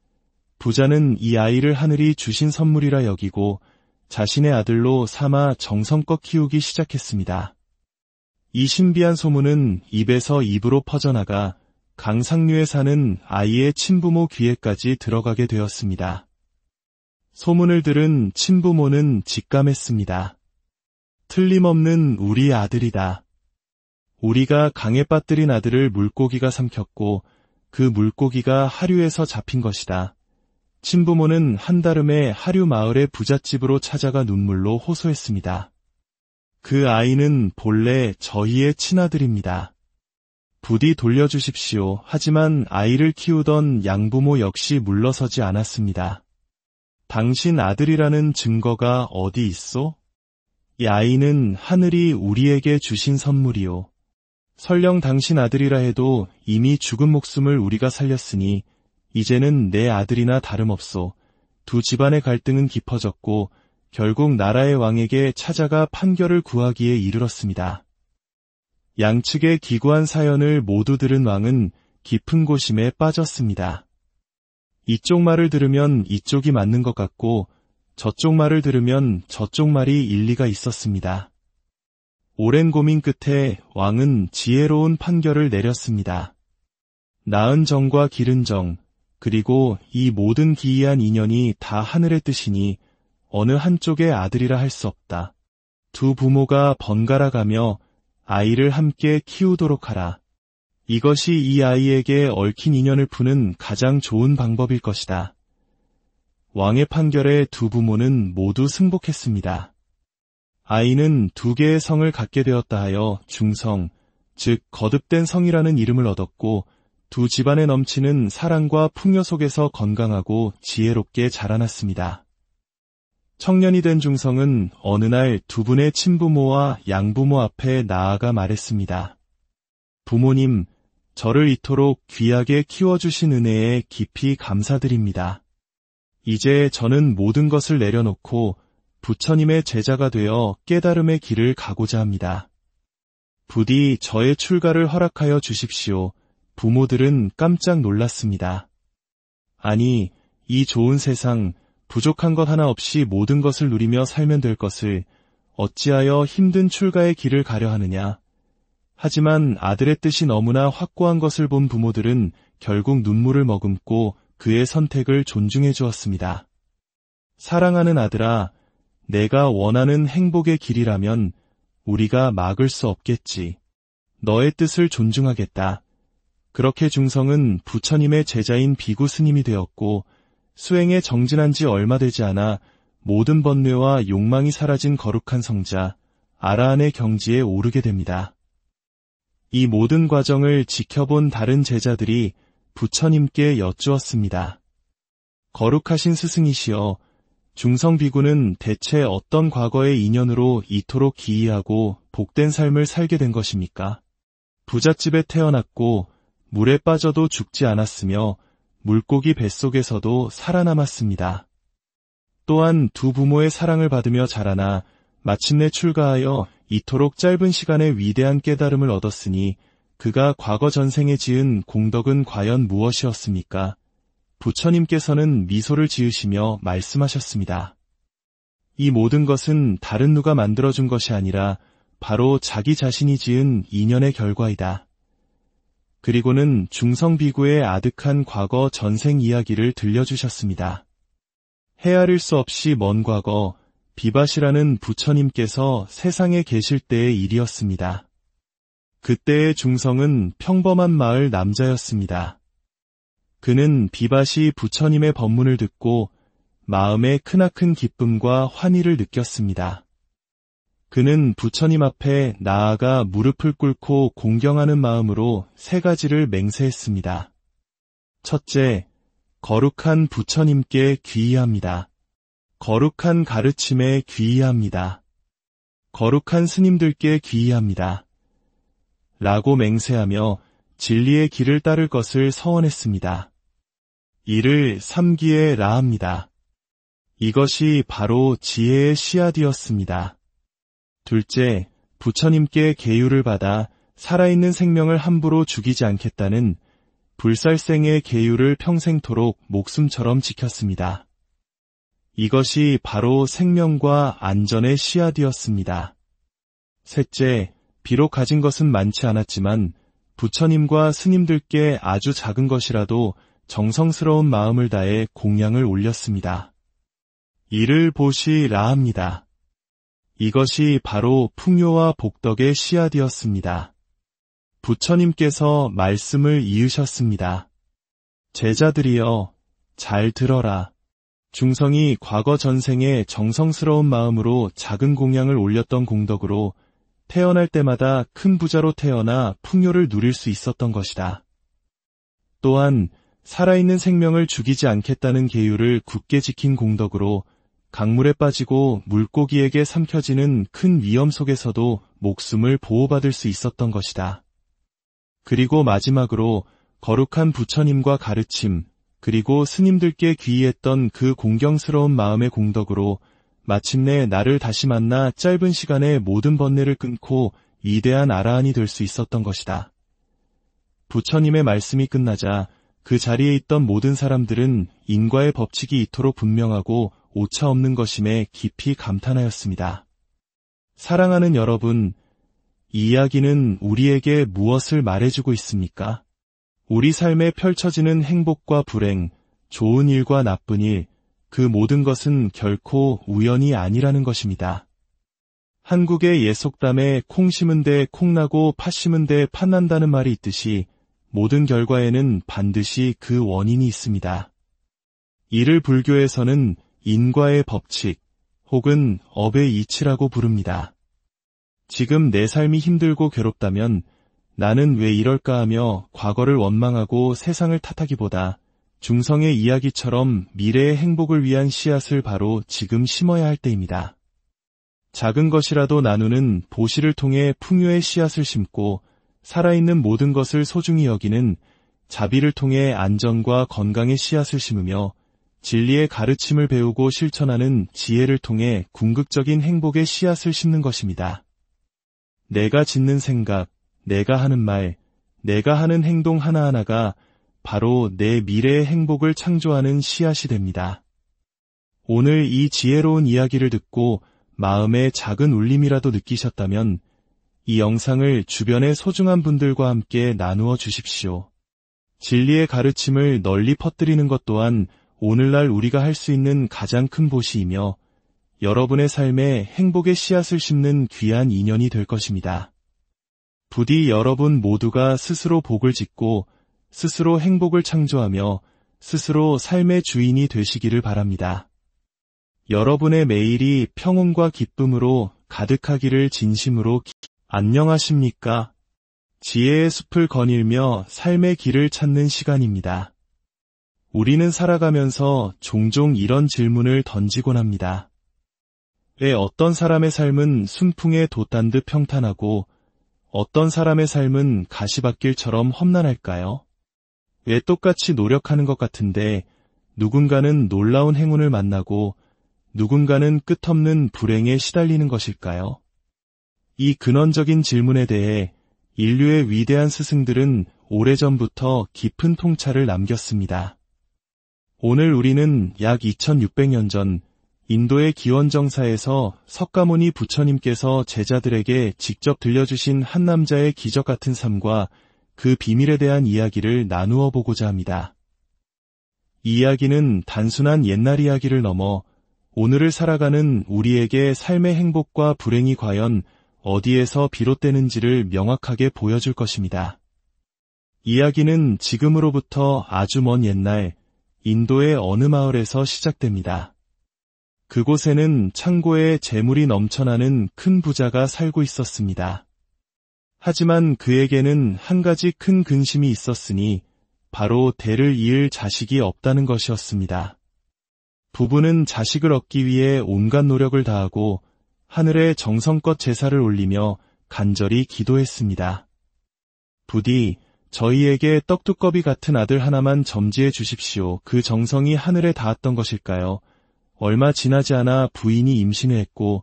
Speaker 1: 부자는 이 아이를 하늘이 주신 선물이라 여기고 자신의 아들로 삼아 정성껏 키우기 시작했습니다. 이 신비한 소문은 입에서 입으로 퍼져나가 강상류에 사는 아이의 친부모 귀에까지 들어가게 되었습니다. 소문을 들은 친부모는 직감했습니다. 틀림없는 우리 아들이다. 우리가 강에 빠뜨린 아들을 물고기가 삼켰고 그 물고기가 하류에서 잡힌 것이다. 친부모는 한달음에 하류 마을의 부잣집으로 찾아가 눈물로 호소했습니다. 그 아이는 본래 저희의 친아들입니다. 부디 돌려주십시오. 하지만 아이를 키우던 양부모 역시 물러서지 않았습니다. 당신 아들이라는 증거가 어디 있소? 이 아이는 하늘이 우리에게 주신 선물이요. 설령 당신 아들이라 해도 이미 죽은 목숨을 우리가 살렸으니 이제는 내 아들이나 다름없소. 두 집안의 갈등은 깊어졌고 결국 나라의 왕에게 찾아가 판결을 구하기에 이르렀습니다. 양측의 기구한 사연을 모두 들은 왕은 깊은 고심에 빠졌습니다. 이쪽 말을 들으면 이쪽이 맞는 것 같고 저쪽 말을 들으면 저쪽 말이 일리가 있었습니다. 오랜 고민 끝에 왕은 지혜로운 판결을 내렸습니다. 낳은 정과 기른 정, 그리고 이 모든 기이한 인연이 다 하늘의 뜻이니 어느 한쪽의 아들이라 할 수 없다. 두 부모가 번갈아 가며 아이를 함께 키우도록 하라. 이것이 이 아이에게 얽힌 인연을 푸는 가장 좋은 방법일 것이다. 왕의 판결에 두 부모는 모두 승복했습니다. 아이는 두 개의 성을 갖게 되었다 하여 중성, 즉 거듭된 성이라는 이름을 얻었고 두 집안에 넘치는 사랑과 풍요 속에서 건강하고 지혜롭게 자라났습니다. 청년이 된 중성은 어느 날 두 분의 친부모와 양부모 앞에 나아가 말했습니다. 부모님, 저를 이토록 귀하게 키워주신 은혜에 깊이 감사드립니다. 이제 저는 모든 것을 내려놓고 부처님의 제자가 되어 깨달음의 길을 가고자 합니다. 부디 저의 출가를 허락하여 주십시오. 부모들은 깜짝 놀랐습니다. 아니, 이 좋은 세상, 부족한 것 하나 없이 모든 것을 누리며 살면 될 것을 어찌하여 힘든 출가의 길을 가려 하느냐. 하지만 아들의 뜻이 너무나 확고한 것을 본 부모들은 결국 눈물을 머금고 그의 선택을 존중해 주었습니다. 사랑하는 아들아, 내가 원하는 행복의 길이라면 우리가 막을 수 없겠지. 너의 뜻을 존중하겠다. 그렇게 중성은 부처님의 제자인 비구 스님이 되었고 수행에 정진한 지 얼마 되지 않아 모든 번뇌와 욕망이 사라진 거룩한 성자 아라한의 경지에 오르게 됩니다. 이 모든 과정을 지켜본 다른 제자들이 부처님께 여쭈었습니다. 거룩하신 스승이시여, 중성 비구는 대체 어떤 과거의 인연으로 이토록 기이하고 복된 삶을 살게 된 것입니까? 부잣집에 태어났고 물에 빠져도 죽지 않았으며 물고기 뱃속에서도 살아남았습니다. 또한 두 부모의 사랑을 받으며 자라나 마침내 출가하여 이토록 짧은 시간에 위대한 깨달음을 얻었으니 그가 과거 전생에 지은 공덕은 과연 무엇이었습니까? 부처님께서는 미소를 지으시며 말씀하셨습니다. 이 모든 것은 다른 누가 만들어준 것이 아니라 바로 자기 자신이 지은 인연의 결과이다. 그리고는 중성비구의 아득한 과거 전생 이야기를 들려주셨습니다. 헤아릴 수 없이 먼 과거, 비밭이라는 부처님께서 세상에 계실 때의 일이었습니다. 그때의 중성은 평범한 마을 남자였습니다. 그는 비밭이 부처님의 법문을 듣고 마음에 크나큰 기쁨과 환희를 느꼈습니다. 그는 부처님 앞에 나아가 무릎을 꿇고 공경하는 마음으로 세 가지를 맹세했습니다. 첫째, 거룩한 부처님께 귀의합니다. 거룩한 가르침에 귀의합니다. 거룩한 스님들께 귀의합니다. 라고 맹세하며 진리의 길을 따를 것을 서원했습니다. 이를 삼기에 라합니다. 이것이 바로 지혜의 씨앗이었습니다. 둘째, 부처님께 계율을 받아 살아있는 생명을 함부로 죽이지 않겠다는 불살생의 계율을 평생토록 목숨처럼 지켰습니다. 이것이 바로 생명과 안전의 씨앗이었습니다. 셋째, 비록 가진 것은 많지 않았지만 부처님과 스님들께 아주 작은 것이라도 정성스러운 마음을 다해 공양을 올렸습니다. 이를 보시라 합니다. 이것이 바로 풍요와 복덕의 씨앗이었습니다. 부처님께서 말씀을 이으셨습니다. 제자들이여, 잘 들어라. 중성이 과거 전생에 정성스러운 마음으로 작은 공양을 올렸던 공덕으로 태어날 때마다 큰 부자로 태어나 풍요를 누릴 수 있었던 것이다. 또한 살아있는 생명을 죽이지 않겠다는 계율을 굳게 지킨 공덕으로 강물에 빠지고 물고기에게 삼켜지는 큰 위험 속에서도 목숨을 보호받을 수 있었던 것이다. 그리고 마지막으로 거룩한 부처님과 가르침, 그리고 스님들께 귀의했던 그 공경스러운 마음의 공덕으로 마침내 나를 다시 만나 짧은 시간에 모든 번뇌를 끊고 위대한 아라한이 될 수 있었던 것이다. 부처님의 말씀이 끝나자 그 자리에 있던 모든 사람들은 인과의 법칙이 이토록 분명하고 오차 없는 것임에 깊이 감탄하였습니다. 사랑하는 여러분, 이 이야기는 우리에게 무엇을 말해주고 있습니까? 우리 삶에 펼쳐지는 행복과 불행, 좋은 일과 나쁜 일, 그 모든 것은 결코 우연이 아니라는 것입니다. 한국의 예속담에 콩 심은 데 콩 나고 팥 심은 데 팥 난다는 말이 있듯이 모든 결과에는 반드시 그 원인이 있습니다. 이를 불교에서는 인과의 법칙 혹은 업의 이치라고 부릅니다. 지금 내 삶이 힘들고 괴롭다면 나는 왜 이럴까 하며 과거를 원망하고 세상을 탓하기보다 중성의 이야기처럼 미래의 행복을 위한 씨앗을 바로 지금 심어야 할 때입니다. 작은 것이라도 나누는 보시를 통해 풍요의 씨앗을 심고 살아있는 모든 것을 소중히 여기는 자비를 통해 안전과 건강의 씨앗을 심으며 진리의 가르침을 배우고 실천하는 지혜를 통해 궁극적인 행복의 씨앗을 심는 것입니다. 내가 짓는 생각, 내가 하는 말, 내가 하는 행동 하나하나가 바로 내 미래의 행복을 창조하는 씨앗이 됩니다. 오늘 이 지혜로운 이야기를 듣고 마음에 작은 울림이라도 느끼셨다면 이 영상을 주변의 소중한 분들과 함께 나누어 주십시오. 진리의 가르침을 널리 퍼뜨리는 것 또한 오늘날 우리가 할 수 있는 가장 큰 보시이며 여러분의 삶에 행복의 씨앗을 심는 귀한 인연이 될 것입니다. 부디 여러분 모두가 스스로 복을 짓고 스스로 행복을 창조하며 스스로 삶의 주인이 되시기를 바랍니다. 여러분의 매일이 평온과 기쁨으로 가득하기를 진심으로 안녕하십니까? 지혜의 숲을 거닐며 삶의 길을 찾는 시간입니다. 우리는 살아가면서 종종 이런 질문을 던지곤 합니다. 왜 어떤 사람의 삶은 순풍에 돛단 듯 평탄하고 어떤 사람의 삶은 가시밭길처럼 험난할까요? 왜 똑같이 노력하는 것 같은데 누군가는 놀라운 행운을 만나고 누군가는 끝없는 불행에 시달리는 것일까요? 이 근원적인 질문에 대해 인류의 위대한 스승들은 오래전부터 깊은 통찰을 남겼습니다. 오늘 우리는 약 2600년 전 인도의 기원정사에서 석가모니 부처님께서 제자들에게 직접 들려주신 한 남자의 기적 같은 삶과 그 비밀에 대한 이야기를 나누어 보고자 합니다. 이 이야기는 단순한 옛날 이야기를 넘어 오늘을 살아가는 우리에게 삶의 행복과 불행이 과연 어디에서 비롯되는지를 명확하게 보여줄 것입니다. 이야기는 지금으로부터 아주 먼 옛날 인도의 어느 마을에서 시작됩니다. 그곳에는 창고에 재물이 넘쳐나는 큰 부자가 살고 있었습니다. 하지만 그에게는 한 가지 큰 근심이 있었으니 바로 대를 이을 자식이 없다는 것이었습니다. 부부는 자식을 얻기 위해 온갖 노력을 다하고 하늘에 정성껏 제사를 올리며 간절히 기도했습니다. 부디 저희에게 떡두꺼비 같은 아들 하나만 점지해 주십시오. 그 정성이 하늘에 닿았던 것일까요? 얼마 지나지 않아 부인이 임신을 했고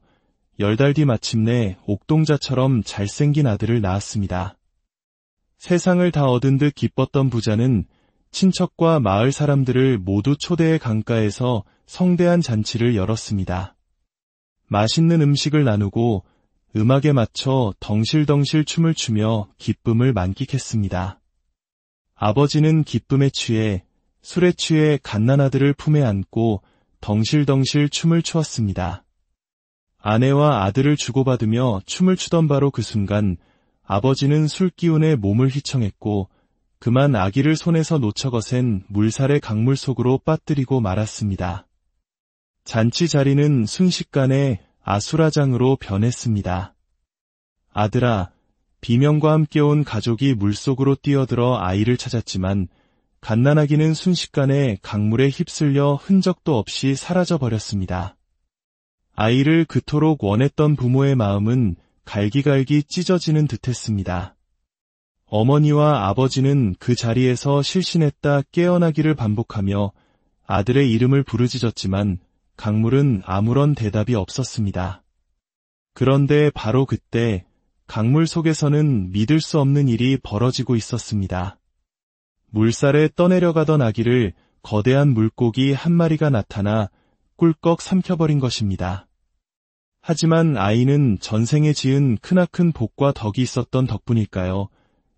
Speaker 1: 10달 뒤 마침내 옥동자처럼 잘생긴 아들을 낳았습니다. 세상을 다 얻은 듯 기뻤던 부자는 친척과 마을 사람들을 모두 초대해 강가에서 성대한 잔치를 열었습니다. 맛있는 음식을 나누고 음악에 맞춰 덩실덩실 춤을 추며 기쁨을 만끽했습니다. 아버지는 기쁨에 취해 술에 취해 갓난아들을 품에 안고 덩실덩실 춤을 추었습니다. 아내와 아들을 주고받으며 춤을 추던 바로 그 순간 아버지는 술기운에 몸을 휘청했고 그만 아기를 손에서 놓쳐 거센 물살의 강물 속으로 빠뜨리고 말았습니다. 잔치 자리는 순식간에 아수라장으로 변했습니다. 아들아, 비명과 함께 온 가족이 물속으로 뛰어들어 아이를 찾았지만 갓난아기는 순식간에 강물에 휩쓸려 흔적도 없이 사라져버렸습니다. 아이를 그토록 원했던 부모의 마음은 갈기갈기 찢어지는 듯했습니다. 어머니와 아버지는 그 자리에서 실신했다 깨어나기를 반복하며 아들의 이름을 부르짖었지만 강물은 아무런 대답이 없었습니다. 그런데 바로 그때 강물 속에서는 믿을 수 없는 일이 벌어지고 있었습니다. 물살에 떠내려가던 아기를 거대한 물고기 한 마리가 나타나 꿀꺽 삼켜버린 것입니다. 하지만 아이는 전생에 지은 크나큰 복과 덕이 있었던 덕분일까요?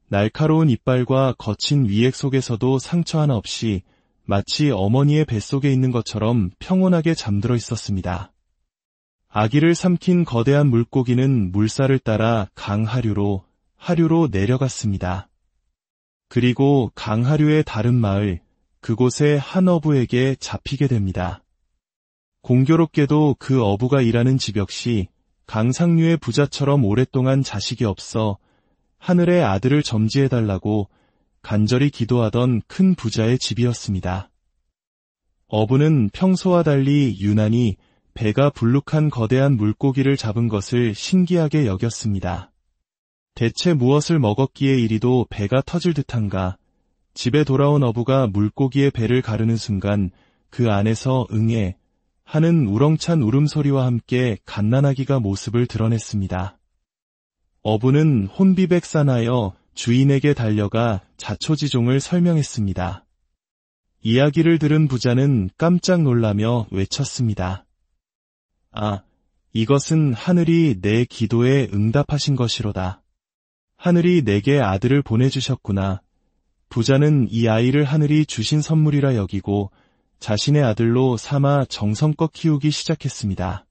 Speaker 1: 날카로운 이빨과 거친 위액 속에서도 상처 하나 없이 마치 어머니의 뱃속에 있는 것처럼 평온하게 잠들어 있었습니다. 아기를 삼킨 거대한 물고기는 물살을 따라 강하류로 내려갔습니다. 그리고 강하류의 다른 마을, 그곳의 한 어부에게 잡히게 됩니다. 공교롭게도 그 어부가 일하는 집 역시 강상류의 부자처럼 오랫동안 자식이 없어 하늘의 아들을 점지해달라고 간절히 기도하던 큰 부자의 집이었습니다. 어부는 평소와 달리 유난히 배가 불룩한 거대한 물고기를 잡은 것을 신기하게 여겼습니다. 대체 무엇을 먹었기에 이리도 배가 터질 듯한가? 집에 돌아온 어부가 물고기의 배를 가르는 순간 그 안에서 응애 하는 우렁찬 울음소리와 함께 갓난아기가 모습을 드러냈습니다. 어부는 혼비백산하여 주인에게 달려가 자초지종을 설명했습니다. 이야기를 들은 부자는 깜짝 놀라며 외쳤습니다. 아, 이것은 하늘이 내 기도에 응답하신 것이로다. 하늘이 내게 아들을 보내주셨구나. 부자는 이 아이를 하늘이 주신 선물이라 여기고 자신의 아들로 삼아 정성껏 키우기 시작했습니다.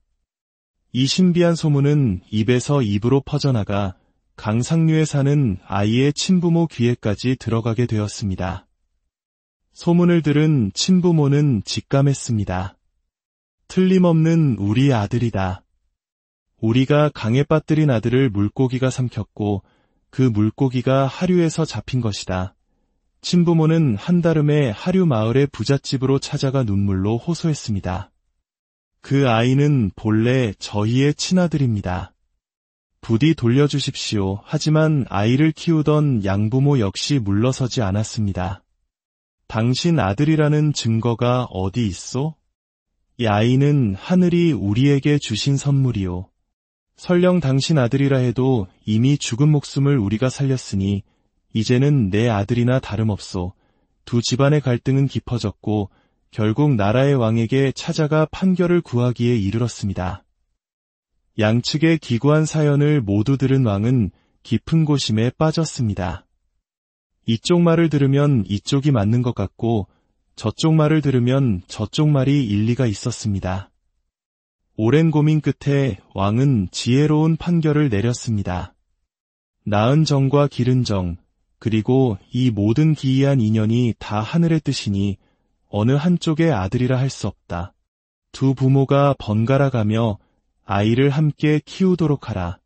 Speaker 1: 이 신비한 소문은 입에서 입으로 퍼져나가 강상류에 사는 아이의 친부모 귀에까지 들어가게 되었습니다. 소문을 들은 친부모는 직감했습니다. 틀림없는 우리 아들이다. 우리가 강에 빠뜨린 아들을 물고기가 삼켰고 그 물고기가 하류에서 잡힌 것이다. 친부모는 한달음에 하류 마을의 부잣집으로 찾아가 눈물로 호소했습니다. 그 아이는 본래 저희의 친아들입니다. 부디 돌려주십시오. 하지만 아이를 키우던 양부모 역시 물러서지 않았습니다. 당신 아들이라는 증거가 어디 있소? 이 아이는 하늘이 우리에게 주신 선물이요. 설령 당신 아들이라 해도 이미 죽은 목숨을 우리가 살렸으니 이제는 내 아들이나 다름없소. 두 집안의 갈등은 깊어졌고 결국 나라의 왕에게 찾아가 판결을 구하기에 이르렀습니다. 양측의 기구한 사연을 모두 들은 왕은 깊은 고심에 빠졌습니다. 이쪽 말을 들으면 이쪽이 맞는 것 같고 저쪽 말을 들으면 저쪽 말이 일리가 있었습니다. 오랜 고민 끝에 왕은 지혜로운 판결을 내렸습니다. 나은 정과 기른 정, 그리고 이 모든 기이한 인연이 다 하늘의 뜻이니 어느 한쪽의 아들이라 할 수 없다. 두 부모가 번갈아 가며 아이를 함께 키우도록 하라.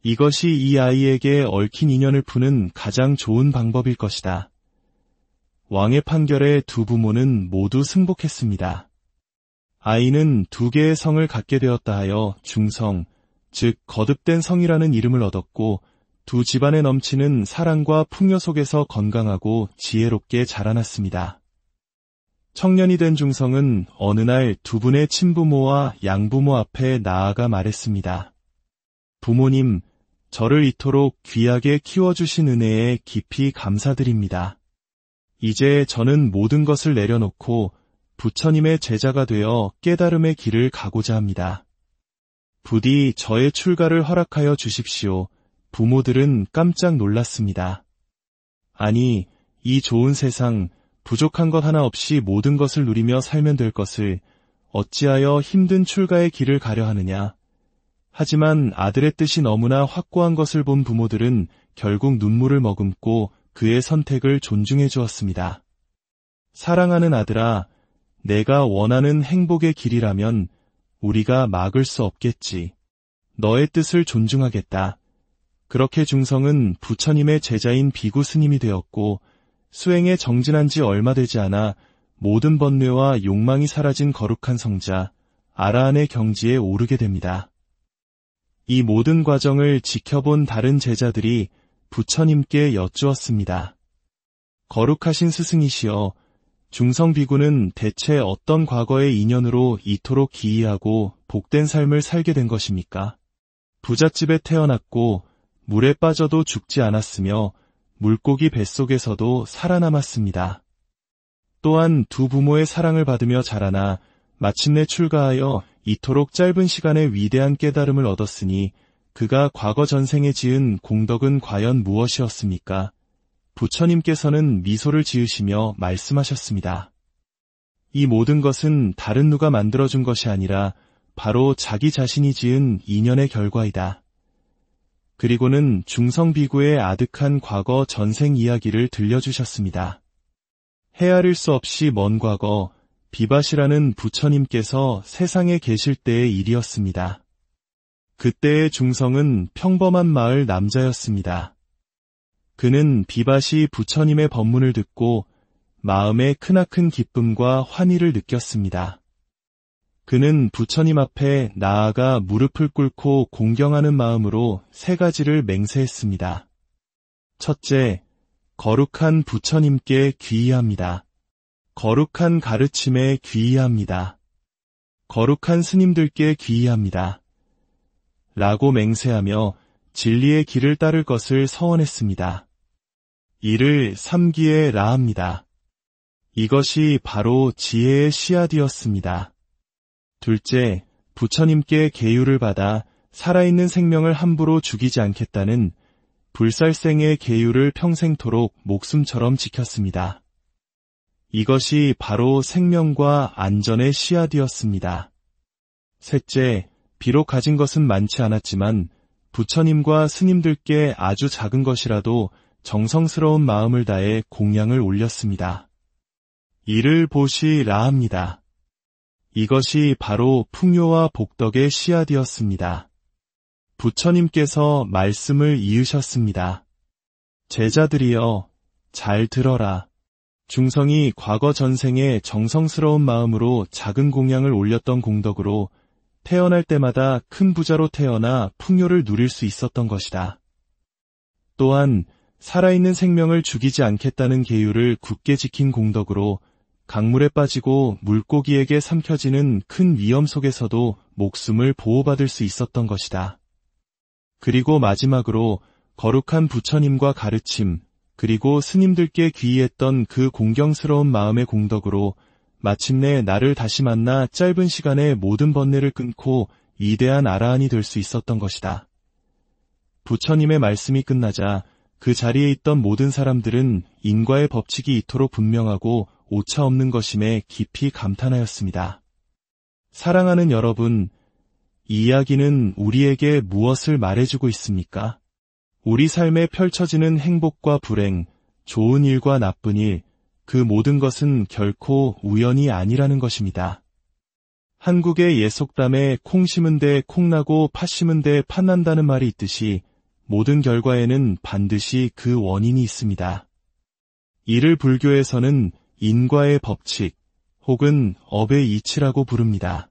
Speaker 1: 이것이 이 아이에게 얽힌 인연을 푸는 가장 좋은 방법일 것이다. 왕의 판결에 두 부모는 모두 승복했습니다. 아이는 두 개의 성을 갖게 되었다 하여 중성, 즉 거듭된 성이라는 이름을 얻었고 두 집안에 넘치는 사랑과 풍요 속에서 건강하고 지혜롭게 자라났습니다. 청년이 된 중성은 어느 날 두 분의 친부모와 양부모 앞에 나아가 말했습니다. 부모님, 저를 이토록 귀하게 키워주신 은혜에 깊이 감사드립니다. 이제 저는 모든 것을 내려놓고 부처님의 제자가 되어 깨달음의 길을 가고자 합니다. 부디 저의 출가를 허락하여 주십시오. 부모들은 깜짝 놀랐습니다. 아니, 이 좋은 세상, 부족한 것 하나 없이 모든 것을 누리며 살면 될 것을 어찌하여 힘든 출가의 길을 가려 하느냐. 하지만 아들의 뜻이 너무나 확고한 것을 본 부모들은 결국 눈물을 머금고 그의 선택을 존중해 주었습니다. 사랑하는 아들아, 내가 원하는 행복의 길이라면 우리가 막을 수 없겠지. 너의 뜻을 존중하겠다. 그렇게 중성은 부처님의 제자인 비구 스님이 되었고 수행에 정진한 지 얼마 되지 않아 모든 번뇌와 욕망이 사라진 거룩한 성자 아라한의 경지에 오르게 됩니다. 이 모든 과정을 지켜본 다른 제자들이 부처님께 여쭈었습니다. 거룩하신 스승이시여, 중성 비구는 대체 어떤 과거의 인연으로 이토록 기이하고 복된 삶을 살게 된 것입니까? 부잣집에 태어났고 물에 빠져도 죽지 않았으며 물고기 뱃속에서도 살아남았습니다. 또한 두 부모의 사랑을 받으며 자라나 마침내 출가하여 이토록 짧은 시간에 위대한 깨달음을 얻었으니 그가 과거 전생에 지은 공덕은 과연 무엇이었습니까? 부처님께서는 미소를 지으시며 말씀하셨습니다. 이 모든 것은 다른 누가 만들어준 것이 아니라 바로 자기 자신이 지은 인연의 결과이다. 그리고는 중성비구의 아득한 과거 전생 이야기를 들려주셨습니다. 헤아릴 수 없이 먼 과거, 비바시라는 부처님께서 세상에 계실 때의 일이었습니다. 그때의 중성은 평범한 마을 남자였습니다. 그는 비바시 부처님의 법문을 듣고 마음에 크나큰 기쁨과 환희를 느꼈습니다. 그는 부처님 앞에 나아가 무릎을 꿇고 공경하는 마음으로 세 가지를 맹세했습니다. 첫째, 거룩한 부처님께 귀의합니다. 거룩한 가르침에 귀의합니다. 거룩한 스님들께 귀의합니다. 라고 맹세하며 진리의 길을 따를 것을 서원했습니다. 이를 삼기에 라합니다. 이것이 바로 지혜의 씨앗이었습니다. 둘째, 부처님께 계율을 받아 살아있는 생명을 함부로 죽이지 않겠다는 불살생의 계율을 평생토록 목숨처럼 지켰습니다. 이것이 바로 생명과 안전의 씨앗이었습니다. 셋째, 비록 가진 것은 많지 않았지만 부처님과 스님들께 아주 작은 것이라도 정성스러운 마음을 다해 공양을 올렸습니다. 이를 보시라 합니다. 이것이 바로 풍요와 복덕의 씨앗이었습니다. 부처님께서 말씀을 이으셨습니다. 제자들이여, 잘 들어라. 중성이 과거 전생에 정성스러운 마음으로 작은 공양을 올렸던 공덕으로 태어날 때마다 큰 부자로 태어나 풍요를 누릴 수 있었던 것이다. 또한 살아있는 생명을 죽이지 않겠다는 계율을 굳게 지킨 공덕으로 강물에 빠지고 물고기에게 삼켜지는 큰 위험 속에서도 목숨을 보호받을 수 있었던 것이다. 그리고 마지막으로 거룩한 부처님과 가르침, 그리고 스님들께 귀의했던 그 공경스러운 마음의 공덕으로 마침내 나를 다시 만나 짧은 시간에 모든 번뇌를 끊고 위대한 아라한이 될 수 있었던 것이다. 부처님의 말씀이 끝나자 그 자리에 있던 모든 사람들은 인과의 법칙이 이토록 분명하고 오차 없는 것임에 깊이 감탄하였습니다. 사랑하는 여러분, 이 이야기는 우리에게 무엇을 말해주고 있습니까? 우리 삶에 펼쳐지는 행복과 불행, 좋은 일과 나쁜 일, 그 모든 것은 결코 우연이 아니라는 것입니다. 한국의 예속담에 콩 심은 데 콩나고 팥 심은 데 팥난다는 말이 있듯이 모든 결과에는 반드시 그 원인이 있습니다. 이를 불교에서는 인과의 법칙 혹은 업의 이치라고 부릅니다.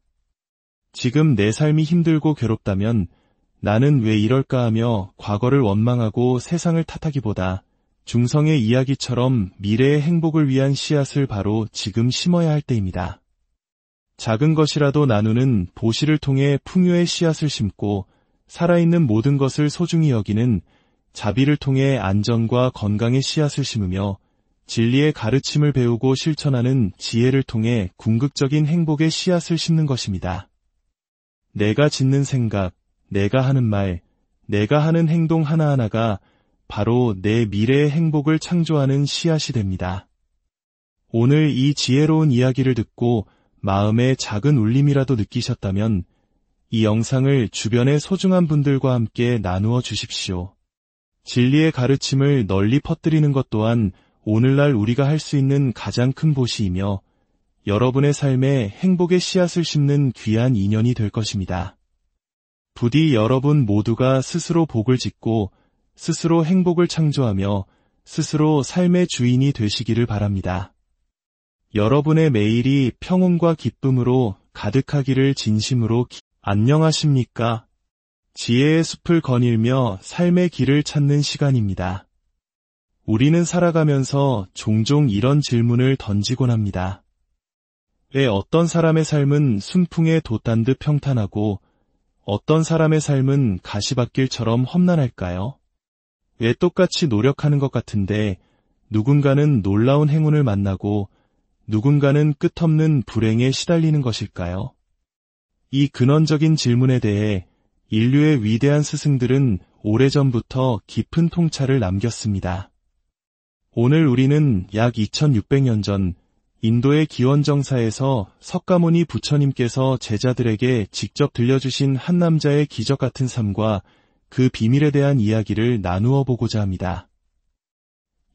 Speaker 1: 지금 내 삶이 힘들고 괴롭다면 나는 왜 이럴까 하며 과거를 원망하고 세상을 탓하기보다 중성의 이야기처럼 미래의 행복을 위한 씨앗을 바로 지금 심어야 할 때입니다. 작은 것이라도 나누는 보시를 통해 풍요의 씨앗을 심고 살아있는 모든 것을 소중히 여기는 자비를 통해 안전과 건강의 씨앗을 심으며 진리의 가르침을 배우고 실천하는 지혜를 통해 궁극적인 행복의 씨앗을 심는 것입니다. 내가 짓는 생각, 내가 하는 말, 내가 하는 행동 하나하나가 바로 내 미래의 행복을 창조하는 씨앗이 됩니다. 오늘 이 지혜로운 이야기를 듣고 마음에 작은 울림이라도 느끼셨다면 이 영상을 주변의 소중한 분들과 함께 나누어 주십시오. 진리의 가르침을 널리 퍼뜨리는 것 또한 오늘날 우리가 할 수 있는 가장 큰 보시이며 여러분의 삶에 행복의 씨앗을 심는 귀한 인연이 될 것입니다. 부디 여러분 모두가 스스로 복을 짓고 스스로 행복을 창조하며 스스로 삶의 주인이 되시기를 바랍니다. 여러분의 매일이 평온과 기쁨으로 가득하기를 진심으로 안녕하십니까? 지혜의 숲을 거닐며 삶의 길을 찾는 시간입니다. 우리는 살아가면서 종종 이런 질문을 던지곤 합니다. 왜 어떤 사람의 삶은 순풍에 돛단 듯 평탄하고 어떤 사람의 삶은 가시밭길처럼 험난할까요? 왜 똑같이 노력하는 것 같은데 누군가는 놀라운 행운을 만나고 누군가는 끝없는 불행에 시달리는 것일까요? 이 근원적인 질문에 대해 인류의 위대한 스승들은 오래전부터 깊은 통찰을 남겼습니다. 오늘 우리는 약 2600년 전 인도의 기원정사에서 석가모니 부처님께서 제자들에게 직접 들려주신 한 남자의 기적 같은 삶과 그 비밀에 대한 이야기를 나누어 보고자 합니다.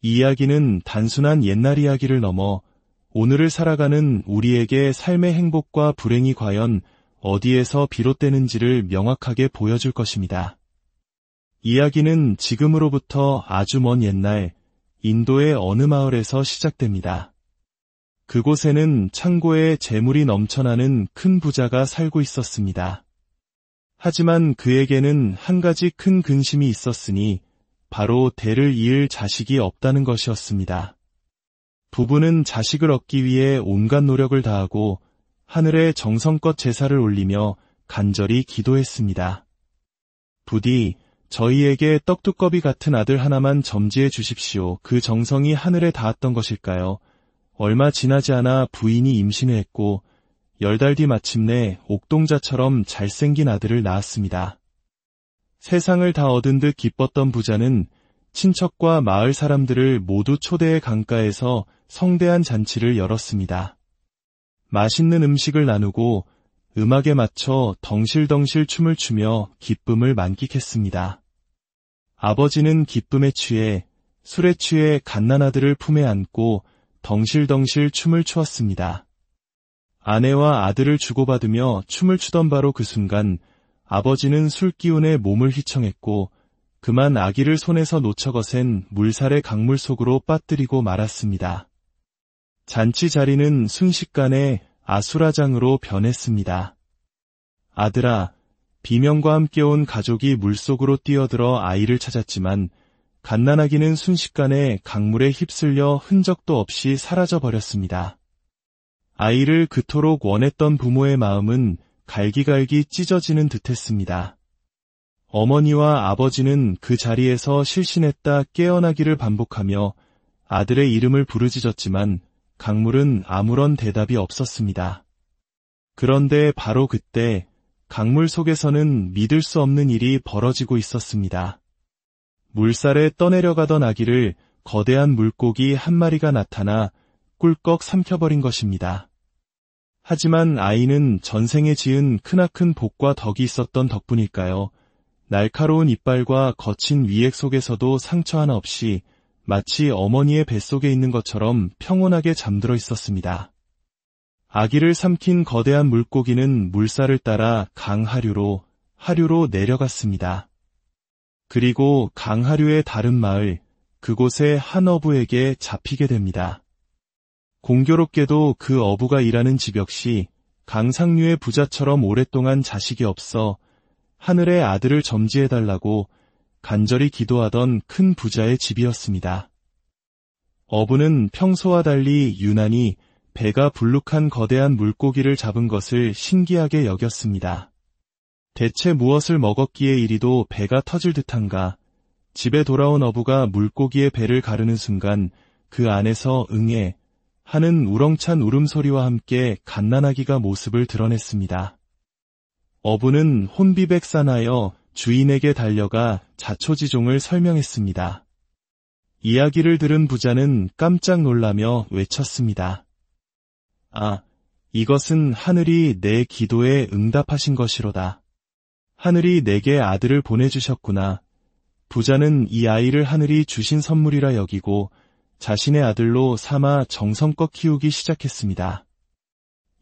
Speaker 1: 이 이야기는 단순한 옛날 이야기를 넘어 오늘을 살아가는 우리에게 삶의 행복과 불행이 과연 어디에서 비롯되는지를 명확하게 보여줄 것입니다. 이야기는 지금으로부터 아주 먼 옛날 인도의 어느 마을에서 시작됩니다. 그곳에는 창고에 재물이 넘쳐나는 큰 부자가 살고 있었습니다. 하지만 그에게는 한 가지 큰 근심이 있었으니 바로 대를 이을 자식이 없다는 것이었습니다. 부부는 자식을 얻기 위해 온갖 노력을 다하고 하늘에 정성껏 제사를 올리며 간절히 기도했습니다. 부디 저희에게 떡두꺼비 같은 아들 하나만 점지해 주십시오. 그 정성이 하늘에 닿았던 것일까요? 얼마 지나지 않아 부인이 임신을 했고 10달 뒤 마침내 옥동자처럼 잘생긴 아들을 낳았습니다. 세상을 다 얻은 듯 기뻤던 부자는 친척과 마을 사람들을 모두 초대해 강가에서 성대한 잔치를 열었습니다. 맛있는 음식을 나누고 음악에 맞춰 덩실덩실 춤을 추며 기쁨을 만끽했습니다. 아버지는 기쁨에 취해 술에 취해 갓난아들을 품에 안고 덩실덩실 춤을 추었습니다. 아내와 아들을 주고받으며 춤을 추던 바로 그 순간 아버지는 술기운에 몸을 휘청했고 그만 아기를 손에서 놓쳐 거센 물살의 강물 속으로 빠뜨리고 말았습니다. 잔치 자리는 순식간에 아수라장으로 변했습니다. 아들아, 비명과 함께 온 가족이 물속으로 뛰어들어 아이를 찾았지만 갓난아기는 순식간에 강물에 휩쓸려 흔적도 없이 사라져버렸습니다. 아이를 그토록 원했던 부모의 마음은 갈기갈기 찢어지는 듯했습니다. 어머니와 아버지는 그 자리에서 실신했다 깨어나기를 반복하며 아들의 이름을 부르짖었지만 강물은 아무런 대답이 없었습니다. 그런데 바로 그때 강물 속에서는 믿을 수 없는 일이 벌어지고 있었습니다. 물살에 떠내려가던 아기를 거대한 물고기 한 마리가 나타나 꿀꺽 삼켜버린 것입니다. 하지만 아이는 전생에 지은 크나큰 복과 덕이 있었던 덕분일까요? 날카로운 이빨과 거친 위액 속에서도 상처 하나 없이 마치 어머니의 뱃속에 있는 것처럼 평온하게 잠들어 있었습니다. 아기를 삼킨 거대한 물고기는 물살을 따라 강하류로 내려갔습니다. 그리고 강하류의 다른 마을, 그곳의 한 어부에게 잡히게 됩니다. 공교롭게도 그 어부가 일하는 집 역시 강상류의 부자처럼 오랫동안 자식이 없어 하늘의 아들을 점지해달라고 간절히 기도하던 큰 부자의 집이었습니다. 어부는 평소와 달리 유난히 배가 불룩한 거대한 물고기를 잡은 것을 신기하게 여겼습니다. 대체 무엇을 먹었기에 이리도 배가 터질 듯한가. 집에 돌아온 어부가 물고기의 배를 가르는 순간 그 안에서 응애 하는 우렁찬 울음소리와 함께 갓난아기가 모습을 드러냈습니다. 어부는 혼비백산하여 주인에게 달려가 자초지종을 설명했습니다. 이야기를 들은 부자는 깜짝 놀라며 외쳤습니다. 아, 이것은 하늘이 내 기도에 응답하신 것이로다. 하늘이 내게 아들을 보내주셨구나. 부자는 이 아이를 하늘이 주신 선물이라 여기고 자신의 아들로 삼아 정성껏 키우기 시작했습니다.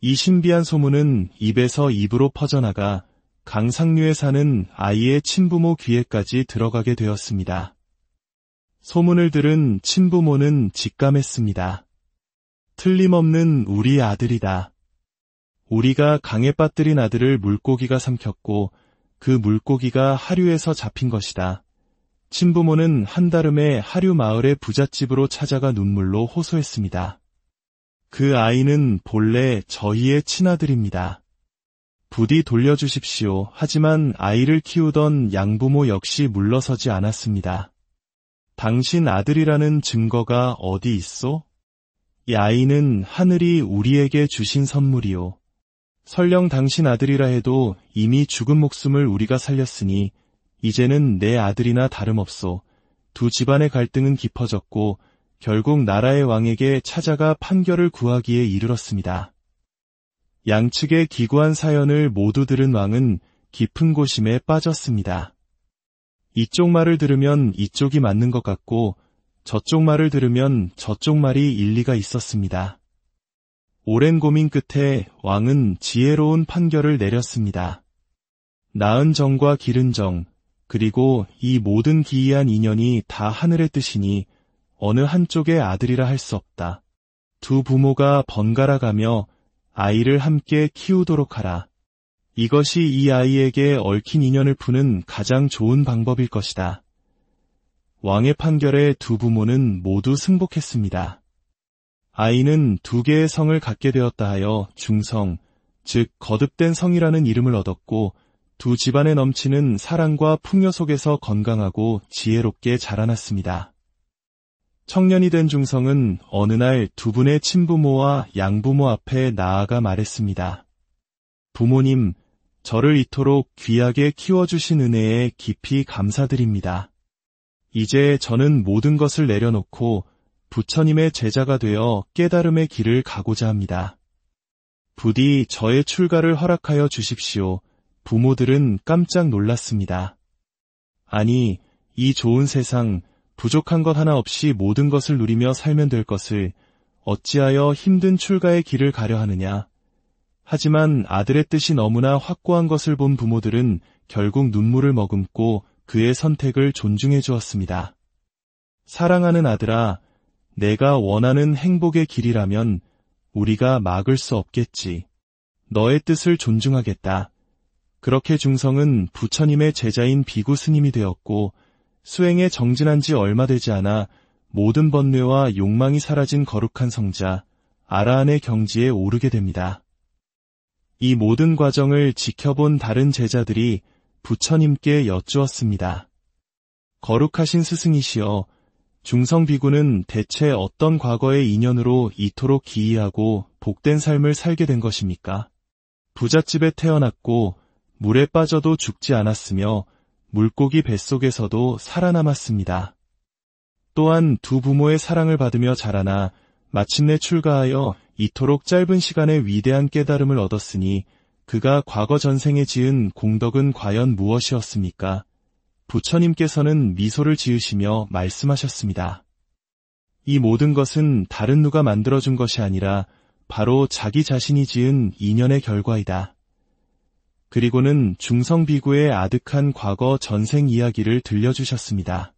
Speaker 1: 이 신비한 소문은 입에서 입으로 퍼져나가 강상류에 사는 아이의 친부모 귀에까지 들어가게 되었습니다. 소문을 들은 친부모는 직감했습니다. 틀림없는 우리 아들이다. 우리가 강에 빠뜨린 아들을 물고기가 삼켰고 그 물고기가 하류에서 잡힌 것이다. 친부모는 한달음에 하류 마을의 부잣집으로 찾아가 눈물로 호소했습니다. 그 아이는 본래 저희의 친아들입니다. 부디 돌려주십시오. 하지만 아이를 키우던 양부모 역시 물러서지 않았습니다. 당신 아들이라는 증거가 어디 있소? 이 아이는 하늘이 우리에게 주신 선물이요. 설령 당신 아들이라 해도 이미 죽은 목숨을 우리가 살렸으니 이제는 내 아들이나 다름없소. 두 집안의 갈등은 깊어졌고 결국 나라의 왕에게 찾아가 판결을 구하기에 이르렀습니다. 양측의 기구한 사연을 모두 들은 왕은 깊은 고심에 빠졌습니다. 이쪽 말을 들으면 이쪽이 맞는 것 같고 저쪽 말을 들으면 저쪽 말이 일리가 있었습니다. 오랜 고민 끝에 왕은 지혜로운 판결을 내렸습니다. 나은 정과 기른 정, 그리고 이 모든 기이한 인연이 다 하늘의 뜻이니 어느 한쪽의 아들이라 할 수 없다. 두 부모가 번갈아 가며 아이를 함께 키우도록 하라. 이것이 이 아이에게 얽힌 인연을 푸는 가장 좋은 방법일 것이다. 왕의 판결에 두 부모는 모두 승복했습니다. 아이는 두 개의 성을 갖게 되었다 하여 중성, 즉 거듭된 성이라는 이름을 얻었고 두 집안에 넘치는 사랑과 풍요 속에서 건강하고 지혜롭게 자라났습니다. 청년이 된 중성은 어느 날 두 분의 친부모와 양부모 앞에 나아가 말했습니다. 부모님, 저를 이토록 귀하게 키워주신 은혜에 깊이 감사드립니다. 이제 저는 모든 것을 내려놓고 부처님의 제자가 되어 깨달음의 길을 가고자 합니다. 부디 저의 출가를 허락하여 주십시오. 부모들은 깜짝 놀랐습니다. 아니, 이 좋은 세상, 부족한 것 하나 없이 모든 것을 누리며 살면 될 것을 어찌하여 힘든 출가의 길을 가려 하느냐. 하지만 아들의 뜻이 너무나 확고한 것을 본 부모들은 결국 눈물을 머금고 그의 선택을 존중해 주었습니다. 사랑하는 아들아, 내가 원하는 행복의 길이라면 우리가 막을 수 없겠지. 너의 뜻을 존중하겠다. 그렇게 중성은 부처님의 제자인 비구 스님이 되었고 수행에 정진한 지 얼마 되지 않아 모든 번뇌와 욕망이 사라진 거룩한 성자 아라한의 경지에 오르게 됩니다. 이 모든 과정을 지켜본 다른 제자들이 부처님께 여쭈었습니다. 거룩하신 스승이시여, 중성 비구는 대체 어떤 과거의 인연으로 이토록 기이하고 복된 삶을 살게 된 것입니까? 부잣집에 태어났고 물에 빠져도 죽지 않았으며 물고기 뱃속에서도 살아남았습니다. 또한 두 부모의 사랑을 받으며 자라나 마침내 출가하여 이토록 짧은 시간에 위대한 깨달음을 얻었으니 그가 과거 전생에 지은 공덕은 과연 무엇이었습니까? 부처님께서는 미소를 지으시며 말씀하셨습니다. 이 모든 것은 다른 누가 만들어준 것이 아니라 바로 자기 자신이 지은 인연의 결과이다. 그리고는 중성비구의 아득한 과거 전생 이야기를 들려주셨습니다.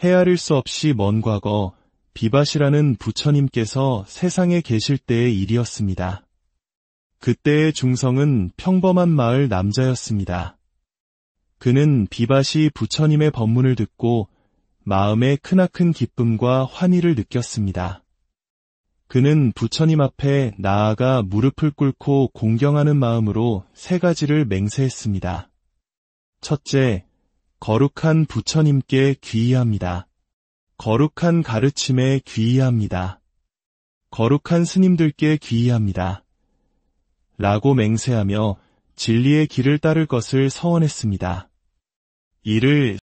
Speaker 1: 헤아릴 수 없이 먼 과거, 비밭이라는 부처님께서 세상에 계실 때의 일이었습니다. 그때의 중성은 평범한 마을 남자였습니다. 그는 비밭이 부처님의 법문을 듣고 마음에 크나큰 기쁨과 환희를 느꼈습니다. 그는 부처님 앞에 나아가 무릎을 꿇고 공경하는 마음으로 세 가지를 맹세했습니다. 첫째, 거룩한 부처님께 귀의합니다. 거룩한 가르침에 귀의합니다. 거룩한 스님들께 귀의합니다. 라고 맹세하며 진리의 길을 따를 것을 서원했습니다. 이를